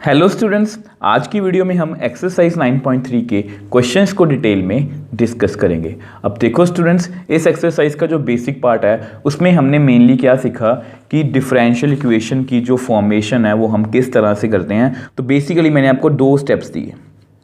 Hello students, आज की video में हम एक्सरसाइज 9.3 के क्वेश्चंस को डिटेल में डिस्कस करेंगे। अब देखो स्टूडेंट्स, इस एक्सरसाइज का जो बेसिक पार्ट है उसमें हमने मेनली क्या सीखा कि डिफरेंशियल इक्वेशन की जो फॉर्मेशन है वो हम किस तरह से करते हैं। तो बेसिकली मैंने आपको दो स्टेप्स दिए,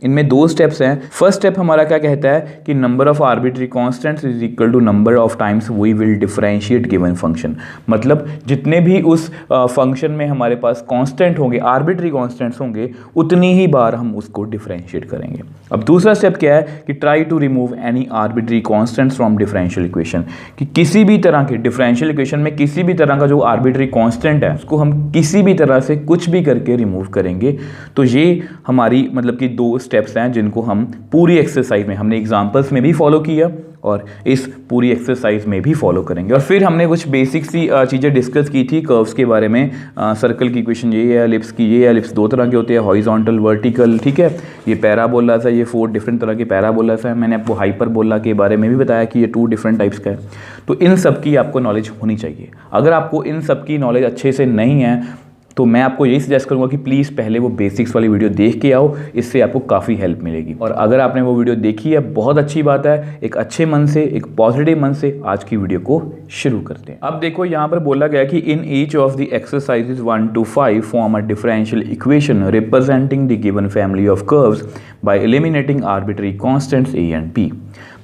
इनमें दो स्टेप्स हैं। फर्स्ट स्टेप हमारा क्या कहता है कि number of arbitrary constants is equal to number of times we will differentiate given function. मतलब जितने भी उस फंक्शन में हमारे पास कांस्टेंट होंगे, आर्बिट्री कांस्टेंट्स होंगे, उतनी ही बार हम उसको डिफरेंशिएट करेंगे। अब दूसरा स्टेप क्या है कि try to remove any arbitrary constants from differential equation, कि किसी भी तरह के डिफरेंशियल इक्वेशन में किसी भी तरह का जो आर्बिट्री कांस्टेंट है उसको हम किसी भी तरह से कुछ भी करके रिमूव करेंगे। तो ये हमारी मतलब कि दो स्टेप्स हैं जिनको हम पूरी एक्सरसाइज में हमने एग्जांपल्स में भी फॉलो किया और इस पूरी एक्सरसाइज में भी फॉलो करेंगे। और फिर हमने कुछ बेसिक सी चीज़ें डिस्कस की थी कर्व्स के बारे में। सर्कल की इक्वेशन ये है, एलिप्स की ये है, एलिप्स दो तरह के होते हैं, हॉरिजॉन्टल, वर्टिकल, ठीक है। ये पैराबोला था, ये 4 डिफरेंट तरह के पैराबोला है। मैंने आपको हाइपरबोला के बारे में भी बताया कि ये 2 डिफरेंट टाइप्स का है। तो इन सब की आपको नॉलेज होनी चाहिए। अगर आपको इन सब की नॉलेज अच्छे से नहीं है तो मैं आपको यही सजेस्ट करूंगा कि प्लीज़ पहले वो बेसिक्स वाली वीडियो देख के आओ, इससे आपको काफ़ी हेल्प मिलेगी। और अगर आपने वो वीडियो देखी है, बहुत अच्छी बात है। एक अच्छे मन से, एक पॉजिटिव मन से आज की वीडियो को शुरू करते हैं। अब देखो यहाँ पर बोला गया कि in each of the exercises 1 to 5 form a differential equation representing the given family of curves bye eliminating arbitrary constants A and P.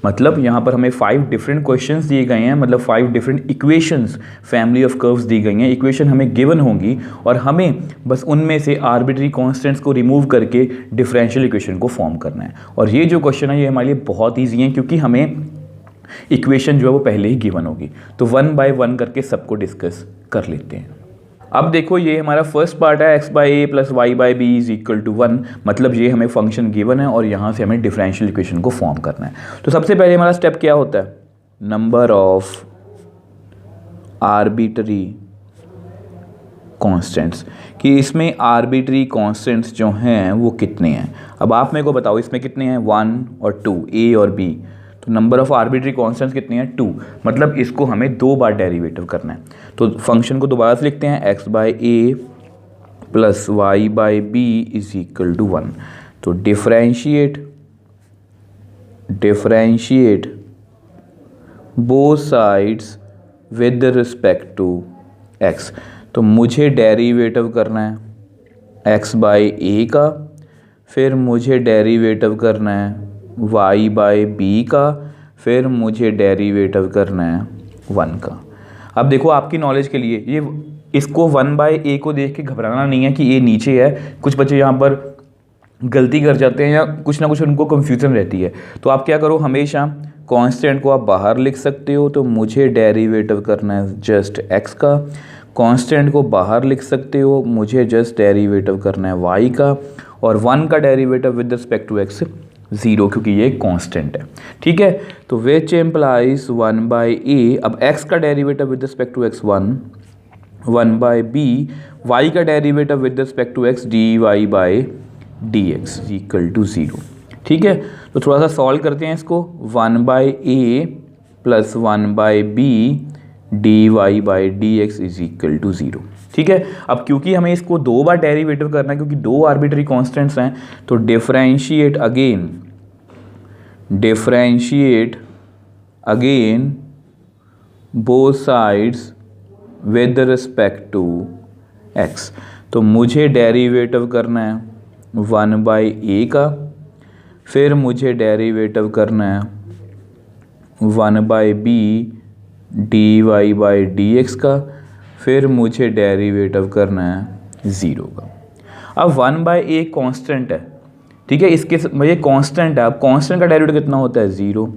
मतलब यहाँ पर हमें 5 डिफरेंट क्वेश्चंस दिए गए हैं, मतलब 5 different equations, family of curves दी गई हैं। इक्वेशन हमें गिवन होंगी और हमें बस उनमें से आर्बिट्री कांस्टेंट्स को रिमूव करके डिफरेंशियल इक्वेशन को फॉर्म करना है। और ये जो क्वेश्चन है ये हमारे लिए बहुत ईजी है, क्योंकि हमें इक्वेशन जो है वो पहले ही गिवन होगी। तो 1 by 1 करके सबको डिस्कस कर लेते हैं। अब देखो ये हमारा फर्स्ट पार्ट है, x by a plus y by b is equal to 1। मतलब ये हमें फंक्शन गिवन है और यहाँ से हमें डिफरेंशियल इक्वेशन को फॉर्म करना है। तो सबसे पहले हमारा स्टेप क्या होता है, नंबर ऑफ आर्बिट्री कांस्टेंट्स, कि इसमें आर्बिट्री कांस्टेंट्स जो हैं वो कितने हैं। अब आप मेरे को बताओ इसमें कितने हैं, 1 और 2, ए और बी। तो नंबर ऑफ आर्बिट्री कांस्टेंट्स कितने हैं, 2। मतलब इसको हमें 2 बार डेरिवेटिव करना है। तो फंक्शन को दोबारा से लिखते हैं, x by a plus y by b is equal to 1। तो differentiate both sides with respect to x। तो मुझे डेरिवेटिव करना है x बाई ए का, फिर मुझे डेरिवेटिव करना है y बाई बी का, फिर मुझे डेरिवेटिव करना है 1 का। अब देखो आपकी नॉलेज के लिए, ये इसको 1 बाई ए को देख के घबराना नहीं है कि ये नीचे है। कुछ बच्चे यहाँ पर गलती कर जाते हैं या कुछ ना कुछ उनको कंफ्यूजन रहती है। तो आप क्या करो, हमेशा कांस्टेंट को आप बाहर लिख सकते हो। तो मुझे डेरिवेटिव करना है जस्ट x का, कांस्टेंट को बाहर लिख सकते हो, मुझे जस्ट डेरिवेटिव करना है y का, और 1 का derivative with respect to x 0, क्योंकि ये कांस्टेंट है, ठीक है। तो विच इम्प्लाइज 1 बाई ए, अब x का derivative with respect to x 1 by b, y का derivative with respect to x dy by dx equal to 0, ठीक है। तो थोड़ा सा सॉल्व करते हैं इसको, 1 by a plus 1 by b dy by dx is equal to 0, ठीक है। अब क्योंकि हमें इसको 2 बार डेरिवेटिव करना है, क्योंकि 2 आर्बिट्री कांस्टेंट्स हैं, तो differentiate again both sides with respect to x। तो मुझे डेरिवेटिव करना है 1 बाई ए का, फिर मुझे डेरिवेटिव करना है 1 by b dy by dx का, फिर मुझे डेरिवेटिव करना है 0 का। अब 1 बाई ए कांस्टेंट है, ठीक है, इसके ये कांस्टेंट है। अब कांस्टेंट का डेरिवेटिव कितना होता है, 0।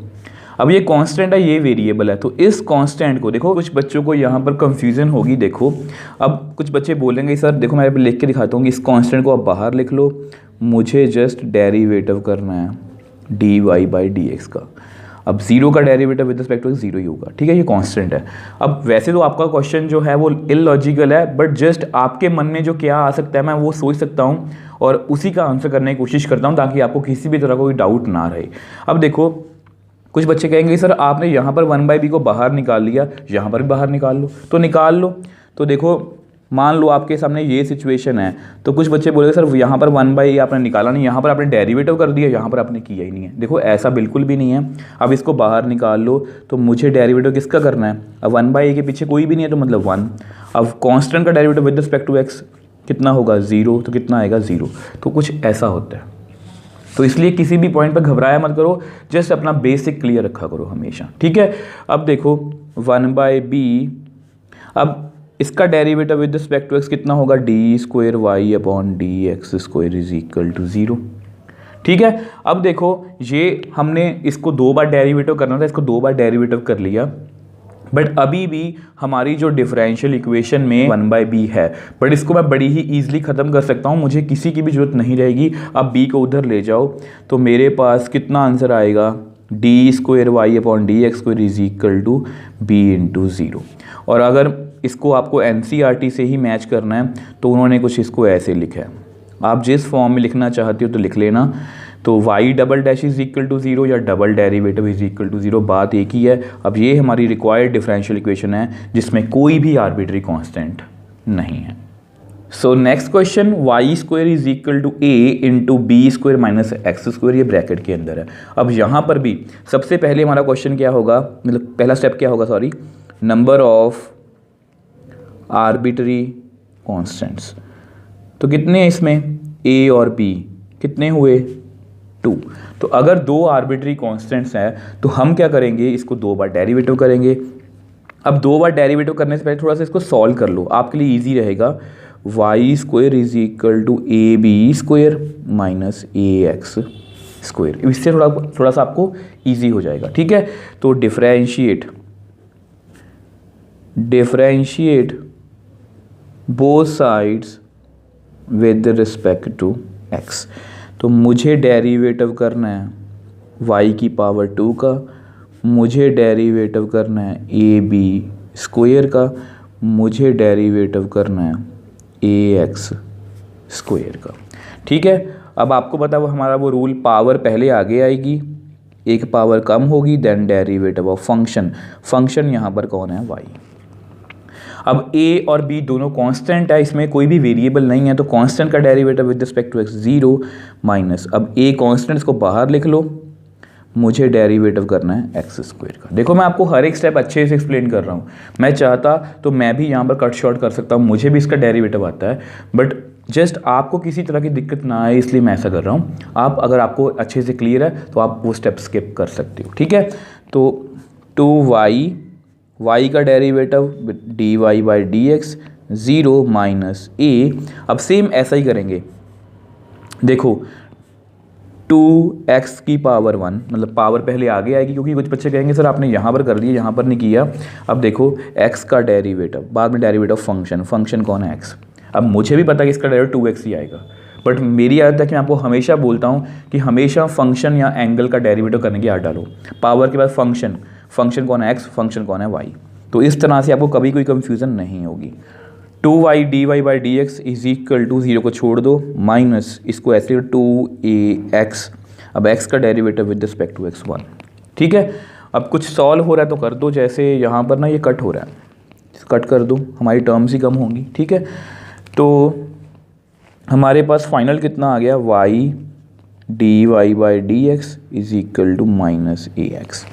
अब ये कांस्टेंट है, ये वेरिएबल है। तो इस कांस्टेंट को देखो, कुछ बच्चों को यहाँ पर कंफ्यूजन होगी। देखो अब कुछ बच्चे बोलेंगे सर देखो मैं लिख के दिखाता हूँ कि इस कांस्टेंट को आप बाहर लिख लो, मुझे जस्ट डेरिवेटिव करना है dy बाई dx का। अब 0 का डेरिवेटिव विद रिस्पेक्ट टू 0 ही होगा, ठीक है, ये कांस्टेंट है। अब वैसे तो आपका क्वेश्चन जो है वो इलॉजिकल है, बट जस्ट आपके मन में जो क्या आ सकता है मैं वो सोच सकता हूँ और उसी का आंसर करने की कोशिश करता हूँ, ताकि आपको किसी भी तरह का कोई डाउट ना रहे। अब देखो कुछ बच्चे कहेंगे सर आपने यहाँ पर 1 बाई बी को बाहर निकाल लिया, यहाँ पर भी बाहर निकाल लो। तो निकाल लो। तो देखो मान लो आपके सामने ये सिचुएशन है, तो कुछ बच्चे बोले सर यहाँ पर 1/a आपने निकाला नहीं, यहाँ पर आपने डेरिवेटिव कर दिया, यहाँ पर आपने किया ही नहीं है। देखो ऐसा बिल्कुल भी नहीं है। अब इसको बाहर निकाल लो, तो मुझे डेरिवेटिव किसका करना है? अब 1/a के पीछे कोई भी नहीं है तो मतलब 1। अब कांस्टेंट का derivative with respect to x कितना होगा? 0। तो कितना आएगा? 0। तो कुछ ऐसा होता है। तो इसलिए किसी भी पॉइंट पर घबराया मत करो, जस्ट अपना बेसिक क्लियर रखा करो हमेशा, ठीक है। अब देखो 1/b, अब इसका derivative with respect to x कितना होगा? d² y/dx² is equal to 0, ठीक है। अब देखो ये हमने इसको 2 बार डेरिवेटिव करना था, इसको 2 बार डेरिवेटिव कर लिया, बट अभी भी हमारी जो डिफरेंशियल इक्वेशन में 1/b है, बट इसको मैं बड़ी ही ईजिली ख़त्म कर सकता हूँ, मुझे किसी की भी ज़रूरत नहीं रहेगी। अब b को उधर ले जाओ तो मेरे पास कितना आंसर आएगा? d² y/dx² is equal to b into 0। और अगर इसको आपको NCERT से ही मैच करना है तो उन्होंने कुछ इसको ऐसे लिखा है, आप जिस फॉर्म में लिखना चाहते हो तो लिख लेना। तो y' इज इक्वल टू 0 या double derivative is equal to 0, बात एक ही है। अब ये हमारी रिक्वायर्ड डिफरेंशियल इक्वेशन है जिसमें कोई भी आर्बिट्री कांस्टेंट नहीं है। So next question, y² is equal to a into b² minus x², ये ब्रैकेट के अंदर है। अब यहाँ पर भी सबसे पहले हमारा क्वेश्चन क्या होगा, मतलब पहला स्टेप क्या होगा, sorry, number of arbitrary constants. तो कितने हैं इसमें? a और b कितने हुए? 2। तो अगर 2 आर्बिट्री कॉन्स्टेंट्स हैं तो हम क्या करेंगे, इसको 2 बार डेरिवेटिव करेंगे। अब 2 बार डेरिवेटिव करने से पहले थोड़ा सा इसको सॉल्व कर लो, आपके लिए इजी रहेगा। y² is equal to ab² minus ax², इससे थोड़ा सा आपको इजी हो जाएगा, ठीक है। तो differentiate both sides with respect to x। तो मुझे डेरिवेटिव करना है y² का, मुझे डेरिवेटिव करना है ab² का, मुझे डेरिवेटिव करना है ax² का, ठीक है। अब आपको पता है हमारा वो रूल, पावर पहले आगे आएगी, एक पावर कम होगी, देन डेरिवेटिव ऑफ फंक्शन यहाँ पर कौन है? y। अब a और b दोनों कांस्टेंट है, इसमें कोई भी वेरिएबल नहीं है, तो कांस्टेंट का derivative with respect to x 0 minus, अब a कांस्टेंट, इसको बाहर लिख लो, मुझे डेरिवेटिव करना है x² का। देखो मैं आपको हर एक स्टेप अच्छे से एक्सप्लेन कर रहा हूँ, मैं चाहता तो मैं भी यहाँ पर कट शॉर्ट कर सकता हूँ, मुझे भी इसका डेरिवेटिव आता है, बट जस्ट आपको किसी तरह की दिक्कत ना आए इसलिए मैं ऐसा कर रहा हूँ। आप अगर आपको अच्छे से क्लियर है तो आप वो स्टेप स्किप कर सकते हो, ठीक है। तो 2y का डेरिवेटिव dy/dx 0 माइनस a। अब सेम ऐसा ही करेंगे, देखो 2x की पावर 1, मतलब पावर पहले आगे आएगी, क्योंकि कुछ बच्चे कहेंगे सर आपने यहाँ पर कर दिया, यहाँ पर नहीं किया। अब देखो x का डेरिवेटिव, बाद में डेरिवेटिव फंक्शन कौन है? x। अब मुझे भी पता है कि इसका डेरिवेटिव 2x ही आएगा, बट मेरी आदत है कि मैं आपको हमेशा बोलता हूँ कि हमेशा फंक्शन या एंगल का डेरिवेटिव करने की आदत डालो। पावर के बाद फंक्शन कौन है? x, फंक्शन कौन है? y। तो इस तरह से आपको कभी कोई कंफ्यूजन नहीं होगी। 2y dy/dx is equal to 0 को छोड़ दो, माइनस इसको ऐसे 2ax, अब x का derivative with respect to x 1, ठीक है। अब कुछ सॉल्व हो रहा है तो कर दो, जैसे यहाँ पर ना ये कट हो रहा है, कट कर दो, हमारी टर्म्स ही कम होंगी, ठीक है। तो हमारे पास फाइनल कितना आ गया? y dy/dx is equal to minus ax,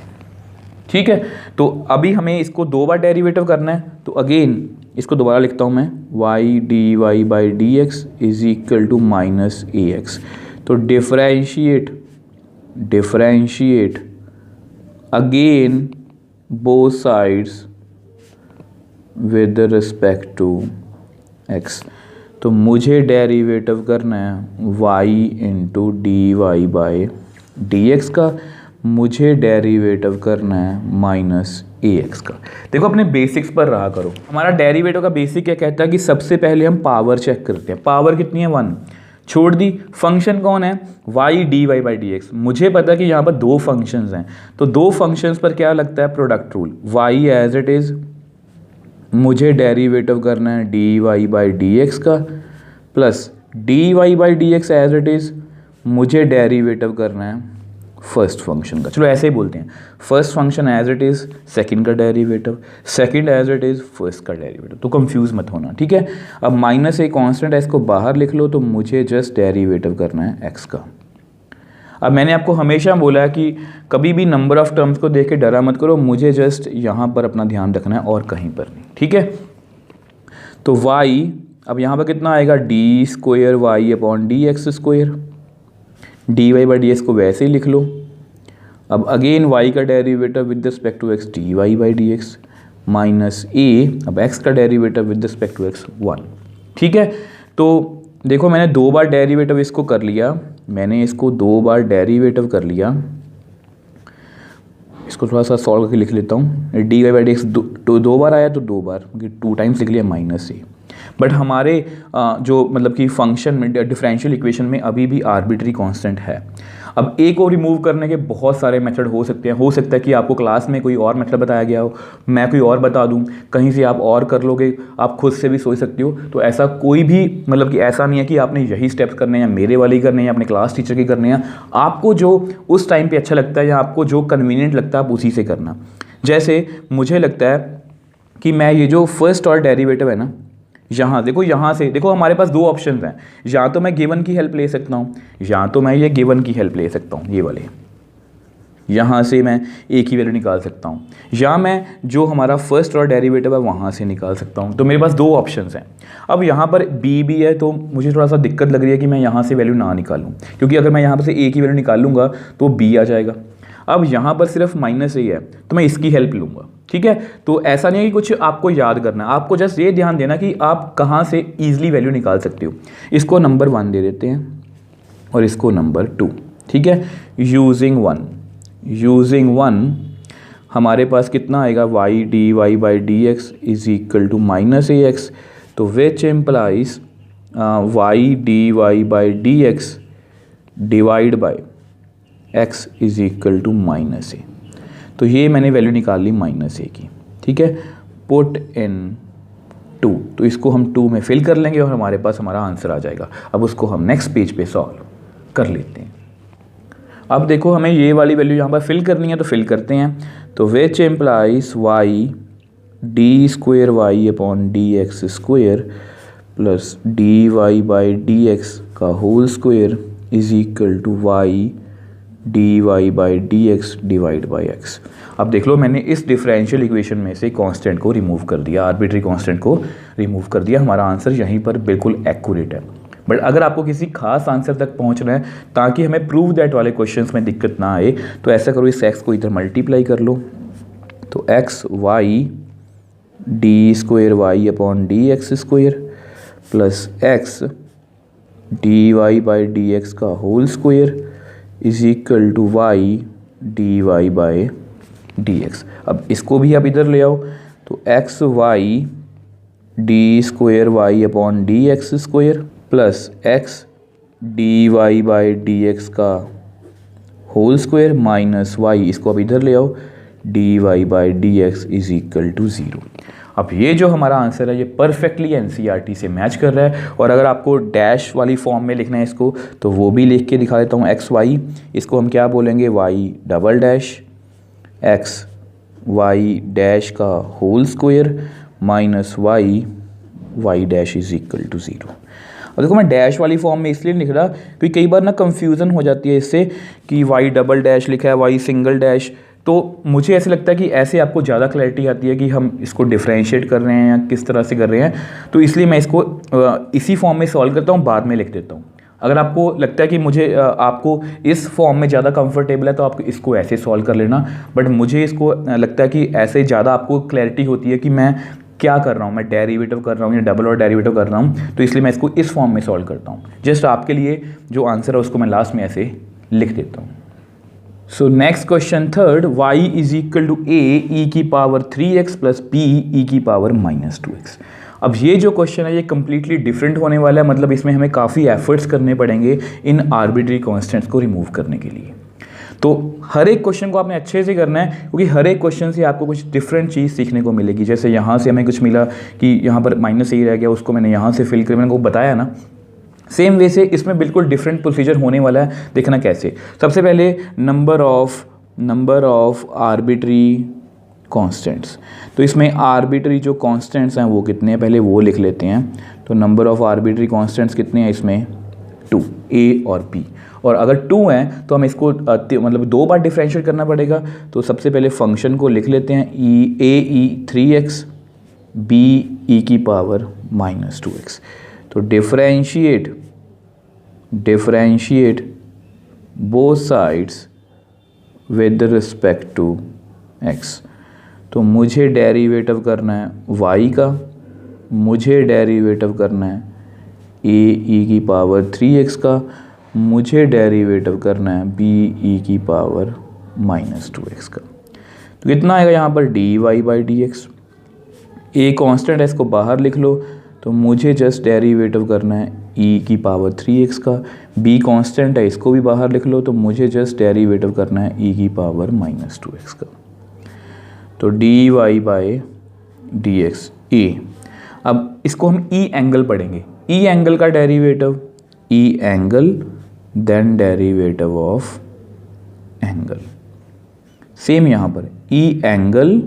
ठीक है। तो अभी हमें इसको 2 बार डेरिवेटिव करना है, तो अगेन इसको दोबारा लिखता हूँ मैं, y dy/dx is equal to minus ax। तो differentiate again both sides with respect to x। तो मुझे डेरिवेटिव करना है y इंटू dy/dx का, मुझे डेरिवेटिव करना है माइनस ax का। देखो अपने बेसिक्स पर रहा करो, हमारा डेरिवेटिव का बेसिक क्या कहता है कि सबसे पहले हम पावर चेक करते हैं। पावर कितनी है? 1, छोड़ दी। फंक्शन कौन है? y dy/dx। मुझे पता है कि यहाँ पर 2 फंक्शंस हैं, तो 2 फंक्शंस पर क्या लगता है? Product rule. y as it is, मुझे डेरिवेटिव करना है dy/dx का, plus dy/dx as it is, मुझे डेरिवेटिव करना है फर्स्ट फंक्शन का। चलो ऐसे ही बोलते हैं, first function as it is second का derivative, second as it is first का डेरिवेटिव। तो कंफ्यूज मत होना, ठीक है। अब माइनस ए कांस्टेंट है, इसको बाहर लिख लो, तो मुझे जस्ट डेरिवेटिव करना है एक्स का। अब मैंने आपको हमेशा बोला है कि कभी भी नंबर ऑफ टर्म्स को देख के डरा मत करो, मुझे जस्ट यहाँ पर अपना ध्यान रखना है और कहीं पर नहीं, ठीक है। तो y, अब यहाँ पर कितना आएगा, d square y upon d x square, d y by d x को वैसे ही लिख लो। अब अगेन y का derivative with respect to x d y by d x minus a, अब x का derivative with respect to x 1, ठीक है। तो देखो मैंने 2 बार डेरिवेटिव इसको कर लिया, मैंने इसको 2 बार डेरिवेटिव कर लिया। इसको थोड़ा सा सॉल्व करके लिख लेता हूँ, d y by d x 2 बार आया तो 2 बार, क्योंकि 2 टाइम्स लिख लिया माइनस ए। बट हमारे जो मतलब कि फंक्शन में डिफरेंशियल इक्वेशन में अभी भी आर्बिट्री कांस्टेंट है। अब ए को रिमूव करने के बहुत सारे मेथड हो सकते हैं। हो सकता है कि आपको क्लास में कोई और मेथड बताया गया हो, मैं कोई और बता दूं, कहीं से आप और कर लोगे, आप खुद से भी सोच सकते हो। तो ऐसा कोई भी मतलब कि ऐसा नहीं है कि आपने यही स्टेप्स करने हैं या मेरे वाले ही करने हैं या अपने क्लास टीचर के करने हैं। आपको जो उस टाइम पर अच्छा लगता है या आपको जो कन्वीनियंट लगता है आप उसी से करना। जैसे मुझे लगता है कि मैं ये जो फर्स्ट ऑर्डर डेरिवेटिव है ना, यहाँ देखो, यहाँ से देखो हमारे पास 2 ऑप्शन हैं, या तो मैं गिवन की हेल्प ले सकता हूँ या तो मैं ये गिवन की हेल्प ले सकता हूँ, ये वाले यहाँ से मैं ए की वैल्यू निकाल सकता हूँ, या मैं जो हमारा फर्स्ट ऑर्डर डेरिवेटिव है वहाँ से निकाल सकता हूँ। तो मेरे पास 2 ऑप्शंस हैं। अब यहाँ पर बी भी है, तो मुझे थोड़ा सा दिक्कत लग रही है कि मैं यहाँ से वैल्यू ना निकालूँ, क्योंकि अगर मैं यहाँ पर से ए की वैल्यू निकाल लूँगा तो बी आ जाएगा। अब यहाँ पर सिर्फ माइनस ए है, तो मैं इसकी हेल्प लूँगा, ठीक है। तो ऐसा नहीं है कि कुछ आपको याद करना है, आपको जस्ट ये ध्यान देना कि आप कहाँ से ईजिली वैल्यू निकाल सकते हो। इसको नंबर 1 दे देते हैं और इसको नंबर 2, ठीक है। यूजिंग 1 हमारे पास कितना आएगा, y d y by d x is equal to minus a x, तो which implies y d y by d x divide by x is equal to minus a. तो ये मैंने वैल्यू निकाल ली माइनस ए की, ठीक है। पुट इन 2, तो इसको हम 2 में फिल कर लेंगे और हमारे पास हमारा आंसर आ जाएगा। अब उसको हम नेक्स्ट पेज पे सॉल्व कर लेते हैं। अब देखो हमें ये वाली वैल्यू यहाँ पर फिल करनी है, तो फिल करते हैं। तो which implies y d square y upon d x square plus d y by d x का whole square is equal to y d y by d x divide by x. अब देख लो मैंने इस differential equation में से constant को remove कर दिया, आर्बिट्री कांस्टेंट को रिमूव कर दिया। हमारा आंसर यहीं पर बिल्कुल एक्यूरेट है। बट अगर आपको किसी खास आंसर तक पहुंचना है ताकि हमें प्रूव दैट वाले क्वेश्चंस में दिक्कत ना आए, तो ऐसा करो, इस एक्स को इधर मल्टीप्लाई कर लो। तो x y d square y upon d x square plus x d y by d x का whole square is equal to y d y by d x. अब इसको भी आप इधर ले आओ, तो x y d square y upon d x square plus x d y by d x का होल स्क्वेयर माइनस वाई, इसको अब इधर ले आओ, d y by d x is equal to 0। अब ये जो हमारा आंसर है ये परफेक्टली एनसीईआरटी से मैच कर रहा है। और अगर आपको डैश वाली फॉर्म में लिखना है इसको, तो वो भी लिख के दिखा देता हूँ। एक्स वाई, इसको हम क्या बोलेंगे, y double dash x y dash का whole square minus y y dash is equal to 0। और देखो मैं डैश वाली फॉर्म में इसलिए लिख रहा क्योंकि कई बार ना कंफ्यूजन हो जाती है इससे कि वाई डबल डैश लिखा है, वाई सिंगल डैश। तो मुझे ऐसे लगता है कि ऐसे आपको ज़्यादा क्लैरिटी आती है कि हम इसको डिफ्रेंशिएट कर रहे हैं या किस तरह से कर रहे हैं। तो इसलिए मैं इसको इसी फॉर्म में सॉल्व करता हूँ, बाद में लिख देता हूँ। अगर आपको लगता है कि मुझे आपको इस फॉर्म में ज़्यादा कंफर्टेबल है तो आप इसको ऐसे सॉल्व कर लेना। बट मुझे इसको लगता है कि ऐसे ज़्यादा आपको क्लैरिटी होती है कि मैं क्या कर रहा हूँ, मैं डेरिवेटिव कर रहा हूँ या डबल और डेरिवेटिव कर रहा हूँ। तो इसलिए मैं इसको इस फॉर्म में सॉल्व करता हूँ। जस्ट आपके लिए जो आंसर है उसको मैं लास्ट में ऐसे लिख देता हूँ। So next question third, y is equal to a e की power 3x plus b e की पावर माइनस 2x। अब ये जो क्वेश्चन है ये कम्प्लीटली डिफरेंट होने वाला है, मतलब इसमें हमें काफ़ी एफर्ट्स करने पड़ेंगे इन आर्बिट्री कॉन्स्टेंट्स को रिमूव करने के लिए। तो हर एक क्वेश्चन को आपने अच्छे से करना है, क्योंकि हर एक क्वेश्चन से आपको कुछ डिफरेंट चीज़ सीखने को मिलेगी। जैसे यहाँ से हमें कुछ मिला कि यहाँ पर माइनस ए रह गया, उसको मैंने यहाँ से फिल कर, मैंने को बताया ना, सेम वे से इसमें बिल्कुल डिफरेंट प्रोसीजर होने वाला है, देखना कैसे। सबसे पहले नंबर ऑफ आर्बिट्री कांस्टेंट्स, तो इसमें आर्बिट्री जो कांस्टेंट्स हैं वो कितने हैं पहले वो लिख लेते हैं। तो नंबर ऑफ आर्बिट्री कांस्टेंट्स कितने हैं इसमें 2, ए और बी, और अगर 2 हैं तो हम इसको मतलब 2 बार डिफरेंशिएट करना पड़ेगा। तो सबसे पहले फंक्शन को लिख लेते हैं ए 3x बी ई की पावर -2x। तो differentiate both sides with respect to x। तो मुझे डेरिवेटिव करना है y का, मुझे डेरिवेटिव करना है ए ई की पावर 3x का, मुझे डेरिवेटिव करना है बी ई की पावर -2x का। तो कितना आएगा यहाँ पर dy/dx। ए कांस्टेंट है, इसको बाहर लिख लो। तो मुझे जस्ट डेरिवेटिव करना है ई की पावर 3x का, बी कांस्टेंट है, इसको भी बाहर लिख लो। तो मुझे जस्ट डेरिवेटिव करना है ई की पावर -2x का। तो dy/dx ए। अब इसको हम ई एंगल पढ़ेंगे, ई एंगल का derivative e angle then derivative of angle. Same यहाँ पर e angle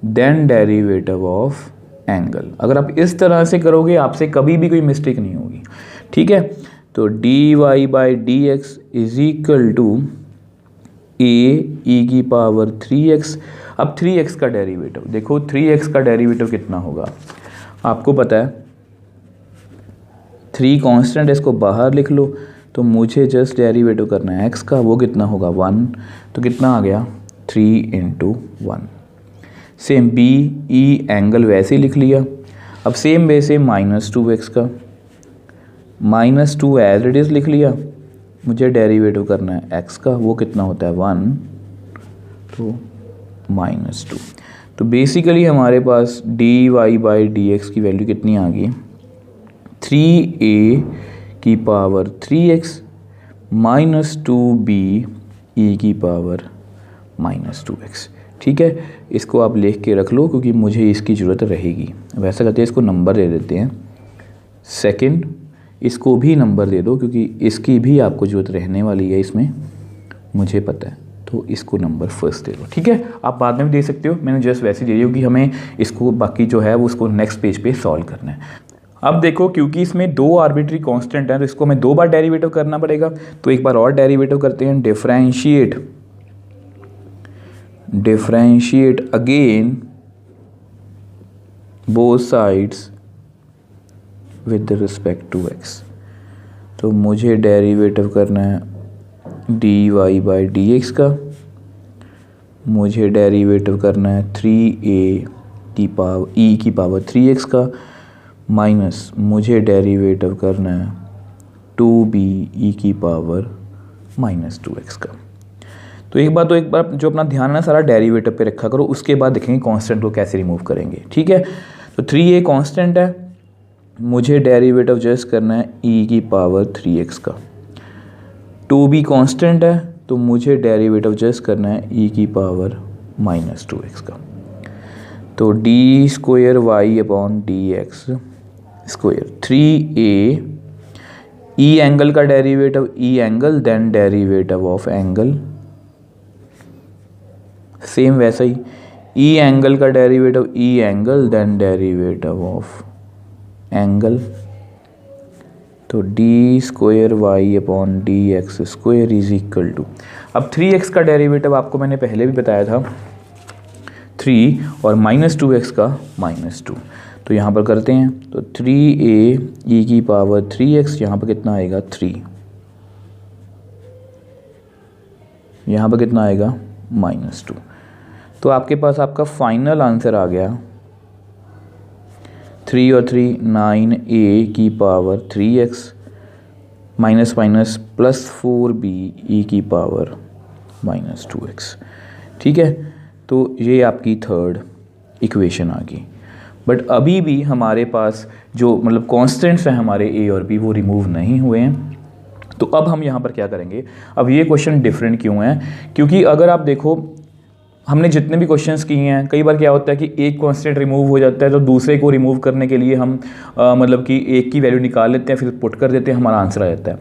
then derivative of angle. अगर आप इस तरह से करोगे आपसे कभी भी कोई मिस्टेक नहीं होगी, ठीक है। तो dy/dx इज इक्वल टू ए ई की पावर 3x। अब 3x का डेरिवेटिव देखो, 3x का डेरिवेटिव कितना होगा आपको पता है, 3 कांस्टेंट, इसको बाहर लिख लो। तो मुझे जस्ट डेरिवेटिव करना है x का, वो कितना होगा 1। तो कितना आ गया 3 × 1। सेम बी ई एंगल वैसे ही लिख लिया। अब सेम वे से -2x का, -2 एज इट इज़ लिख लिया। मुझे डेरिवेटिव करना है x का, वो कितना होता है 1, तो -2। तो बेसिकली हमारे पास dy/dx की वैल्यू कितनी आ गई 3a की पावर 3x -2b e की पावर -2x। ठीक है, इसको आप लिख के रख लो क्योंकि मुझे इसकी ज़रूरत रहेगी। वैसा करते हैं, इसको नंबर दे देते हैं सेकंड, इसको भी नंबर दे दो क्योंकि इसकी भी आपको ज़रूरत रहने वाली है इसमें, मुझे पता है। तो इसको नंबर फर्स्ट दे दो, ठीक है। आप बाद में भी दे सकते हो, मैंने जस्ट वैसे दे दी क्योंकि हमें इसको बाकी जो है वो उसको नेक्स्ट पेज पे सॉल्व करना है। अब देखो क्योंकि इसमें 2 आर्बिट्री कांस्टेंट हैं तो इसको हमें 2 बार डेरिवेटिव करना पड़ेगा। तो एक बार और डेरिवेटिव करते हैं, differentiate again both sides with respect to x। तो मुझे डेरिवेटिव करना है dy/dx का, मुझे डेरिवेटिव करना है 3a की पावर e की पावर 3x का, माइनस मुझे डेरिवेटिव करना है 2b e की पावर -2x का। तो एक बार जो अपना ध्यान है सारा डेरिवेटिव पे रखा करो, उसके बाद देखेंगे कांस्टेंट को कैसे रिमूव करेंगे, ठीक है। तो 3a कांस्टेंट है, मुझे डेरिवेटिव जस्ट करना है e की पावर 3x का। 2b कांस्टेंट है तो मुझे डेरिवेटिव जस्ट करना है e की पावर -2x का। तो d²y/dx², 3a e एंगल का derivative e angle then derivative of angle, same वैसा ही e एंगल का derivative e angle then derivative of angle. तो d²y/dx² इज इक्वल टू, अब 3x का डेरिवेटिव आपको मैंने पहले भी बताया था 3 और -2x का -2। तो यहाँ पर करते हैं, तो 3a e की पावर 3x, यहाँ पर कितना आएगा 3, यहाँ पर कितना आएगा -2। तो आपके पास आपका फाइनल आंसर आ गया 3 और 3 9a की power 3x minus minus +4b e की पावर -2x, ठीक है। तो ये आपकी थर्ड इक्वेशन आ गई। बट अभी भी हमारे पास जो मतलब कॉन्स्टेंट्स हैं हमारे a और b वो रिमूव नहीं हुए हैं। तो अब हम यहाँ पर क्या करेंगे, अब ये क्वेश्चन डिफरेंट क्यों है, क्योंकि अगर आप देखो हमने जितने भी क्वेश्चंस किए हैं, कई बार क्या होता है कि एक कांस्टेंट रिमूव हो जाता है तो दूसरे को रिमूव करने के लिए हम मतलब कि एक की वैल्यू निकाल लेते हैं, फिर पुट कर देते हैं, हमारा आंसर आ जाता है।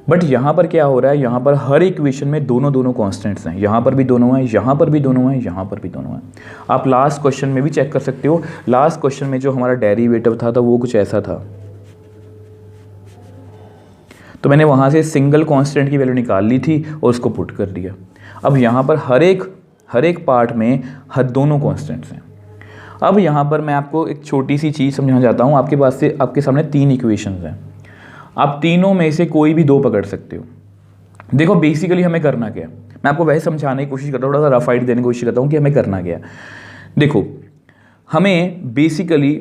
बट यहाँ पर क्या हो रहा है, यहाँ पर हर इक्वेशन में दोनों कांस्टेंट्स हैं, यहाँ पर भी दोनों हैं, यहाँ पर भी दोनों हैं, यहाँ पर भी दोनों हैं। आप लास्ट क्वेश्चन में भी चेक कर सकते हो। लास्ट क्वेश्चन में जो हमारा डेरिवेटिव था वो कुछ ऐसा था, तो मैंने वहाँ से सिंगल कांस्टेंट की वैल्यू निकाल ली थी और उसको पुट कर दिया। अब यहाँ पर हर एक पार्ट में दोनों कांस्टेंट्स हैं। अब यहाँ पर मैं आपको एक छोटी सी चीज़ समझाना चाहता हूँ। आपके सामने 3 इक्वेशंस हैं, आप तीनों में से कोई भी 2 पकड़ सकते हो। देखो बेसिकली हमें करना क्या है, मैं आपको वैसे समझाने की कोशिश करता हूँ, थोड़ा सा रफ आइडिया देने की कोशिश करता हूँ कि हमें करना क्या है। देखो हमें बेसिकली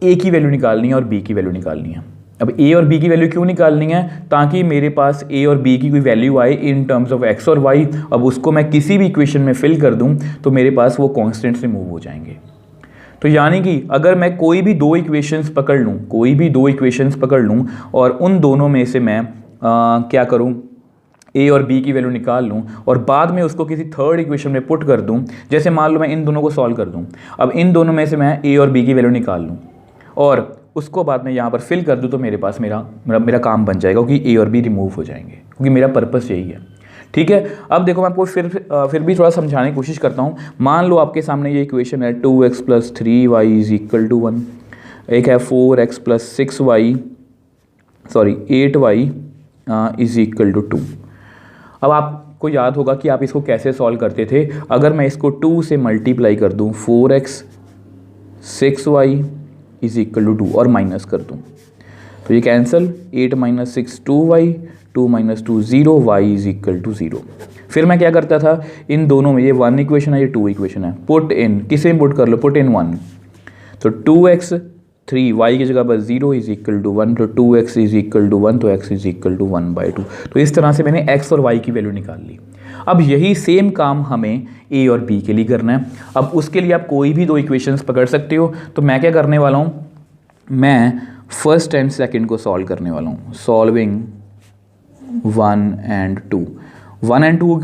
ए की वैल्यू निकालनी है और बी की वैल्यू निकालनी है। अब ए और बी की वैल्यू क्यों निकालनी है, ताकि मेरे पास ए और बी की कोई वैल्यू आए इन टर्म्स ऑफ एक्स और वाई। अब उसको मैं किसी भी इक्वेशन में फिल कर दूं तो मेरे पास वो कॉन्स्टेंट्स रिमूव हो जाएंगे। तो यानी कि अगर मैं कोई भी 2 इक्वेशंस पकड़ लूं और उन दोनों में से मैं क्या करूं, ए और बी की वैल्यू निकाल लूं और बाद में उसको किसी थर्ड इक्वेशन में पुट कर दूं। जैसे मान लो मैं इन दोनों को सॉल्व कर दूं, अब इन दोनों में से मैं ए और बी की वैल्यू निकाल लूं और उसको बाद में यहाँ पर फिल कर दूं, तो मेरे पास मेरा काम बन जाएगा, क्योंकि ए और बी रिमूव हो जाएंगे, क्योंकि मेरा पर्पस यही है। ठीक है, अब देखो मैं आपको फिर भी थोड़ा समझाने की कोशिश करता हूँ। मान लो आपके सामने ये इक्वेशन है 2x + 3y = 1, एक है 4x + 8y = 2। अब आपको याद होगा कि आप इसको कैसे सॉल्व करते थे। अगर मैं इसको 2 से मल्टीप्लाई कर दूँ, 4x 6y = 2 और माइनस कर दूँ तो ये कैंसिल, 8 - 6 2y, 2 - 2 0, y = 0। फिर मैं क्या करता था, इन दोनों में, ये 1 इक्वेशन है, ये 2 इक्वेशन है, पुट इन, किसे पुट कर लो, पुट इन 1, तो 2x 3 y की जगह पर 0 = 1, तो 2x = 1, तो x = 1/2। तो इस तरह से मैंने x और y की वैल्यू निकाल ली। अब यही सेम काम हमें a और b के लिए करना है। अब उसके लिए आप कोई भी 2 इक्वेशंस पकड़ सकते हो। तो मैं क्या करने वाला हूँ, मैं फर्स्ट एंड सेकंड को सॉल्व करने वाला हूँ। Solving 1 and 2। 1 and 2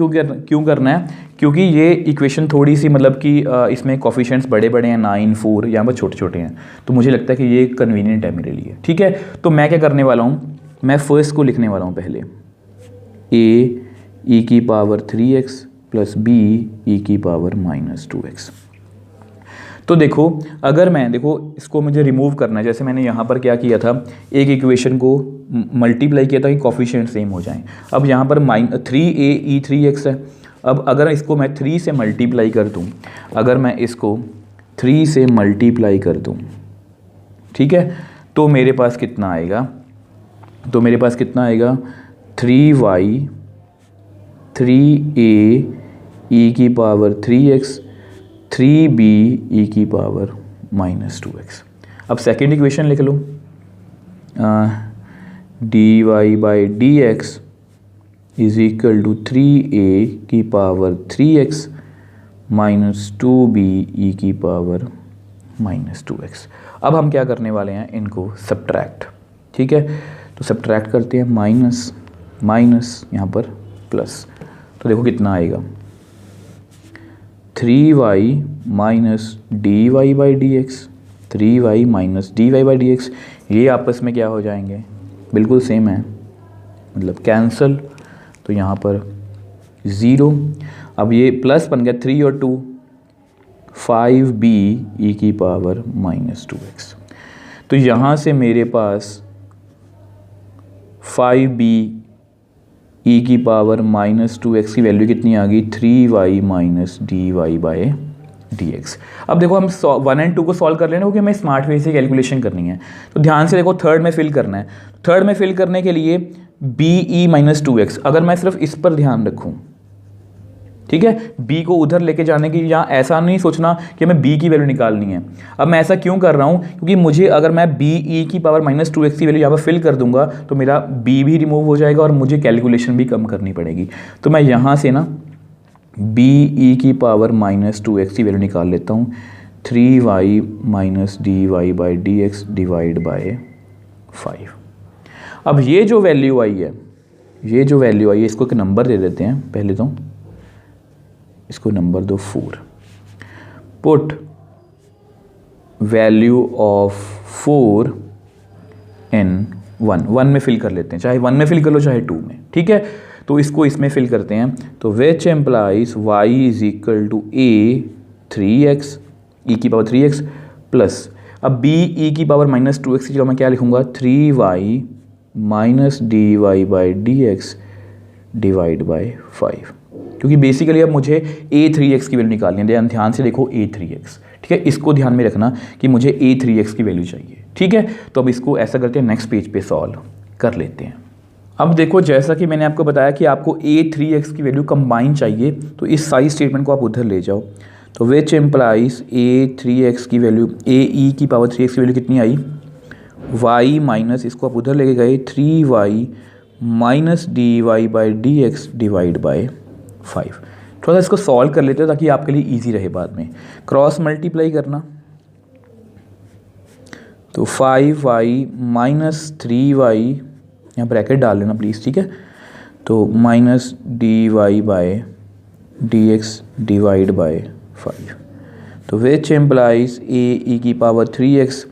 क्यों करना है, क्योंकि ये इक्वेशन थोड़ी सी मतलब कि इसमें कोफिशिएंट्स बड़े बड़े हैं, 9 4, यहाँ पर छोटे छोटे हैं, तो मुझे लगता है कि ये कन्वीनियंट है मेरे लिए। ठीक है, तो मैं क्या करने वाला हूँ, मैं फर्स्ट को लिखने वाला हूँ पहले, a e³ 3x + b e³ -2x। तो देखो अगर मैं इसको मुझे रिमूव करना है, जैसे मैंने यहाँ पर क्या किया था, एक इक्वेशन को मल्टीप्लाई किया था कि कोफिशिएंट सेम हो जाएं। अब यहाँ पर 3a e3x है। अब अगर इसको मैं 3 से मल्टीप्लाई कर दूँ, अगर मैं इसको 3 से मल्टीप्लाई कर दूँ, ठीक है, तो मेरे पास कितना आएगा, 3y 3a e³ 3b e³-2x। अब सेकेंड इक्वेशन लिख लो, dy/dx = 3a³ 2b e³-2x। अब हम क्या करने वाले हैं, इनको सब्ट्रैक्ट। ठीक है, तो सब्ट्रैक्ट करते हैं, माइनस माइनस यहाँ पर प्लस, तो देखो कितना आएगा, 3y - dy/dx, 3y - dy/dx, ये आपस में क्या हो जाएंगे, बिल्कुल सेम है, मतलब कैंसल, तो यहाँ पर 0। अब ये प्लस बन गया 3 और 2, 5b e³-2x। तो यहाँ से मेरे पास 5b e³-2x की वैल्यू कितनी आ गई, 3y - dy/dx। अब देखो हम 1 and 2 को सॉल्व कर लेना, क्योंकि हमें स्मार्ट वे से कैलकुलेशन करनी है। तो ध्यान से देखो, थर्ड में फिल करना है। थर्ड में फिल करने के लिए be -2x, अगर मैं सिर्फ इस पर ध्यान रखूँ, ठीक है, b को उधर लेके जाने की, या ऐसा नहीं सोचना कि हमें b की वैल्यू निकालनी है। अब मैं ऐसा क्यों कर रहा हूँ, क्योंकि मुझे अगर मैं b e⁻−2x की वैल्यू यहाँ पर फिल कर दूंगा तो मेरा b भी रिमूव हो जाएगा और मुझे कैलकुलेशन भी कम करनी पड़ेगी। तो मैं यहाँ से ना b e⁻−2x की वैल्यू निकाल लेता हूँ, 3y - dy/dx / 5। अब ये जो वैल्यू आई है, इसको एक नंबर दे देते हैं पहले, तो इसको नंबर दो 4, पुट वैल्यू ऑफ 4 इन 1 में फिल कर लेते हैं, चाहे 1 में फिल कर लो चाहे 2 में, ठीक है। तो इसको इसमें फिल करते हैं, तो which implies y is equal to a 3x e की पावर 3x प्लस, अब b e की पावर -2x की जगह मैं क्या लिखूंगा 3y minus d y by d x divide by 5, क्योंकि बेसिकली अब मुझे a3x की वैल्यू निकालनी है। ध्यान से देखो a3x, ठीक है, इसको ध्यान में रखना कि मुझे a3x की वैल्यू चाहिए, ठीक है। तो अब इसको ऐसा करते हैं, नेक्स्ट पेज पे सॉल्व कर लेते हैं। अब देखो जैसा कि मैंने आपको बताया कि आपको a3x की वैल्यू कंबाइन चाहिए, तो इस साइड स्टेटमेंट को आप उधर ले जाओ, तो विच एम्प्लाइज a3x की वैल्यू a की पावर 3x की वैल्यू कितनी आई y माइनस, इसको आप उधर लेके गए 3y minus d y by d x divide by 5। थोड़ा सा इसको सॉल्व कर लेते हैं ताकि आपके लिए इजी रहे बाद में। क्रॉस मल्टीप्लाई करना, तो 5y माइनस 3y, यहाँ ब्रैकेट डाल लेना प्लीज़, ठीक है, तो minus d y by d x divide by 5, तो विच एम्प्लाइज a की पावर 3x,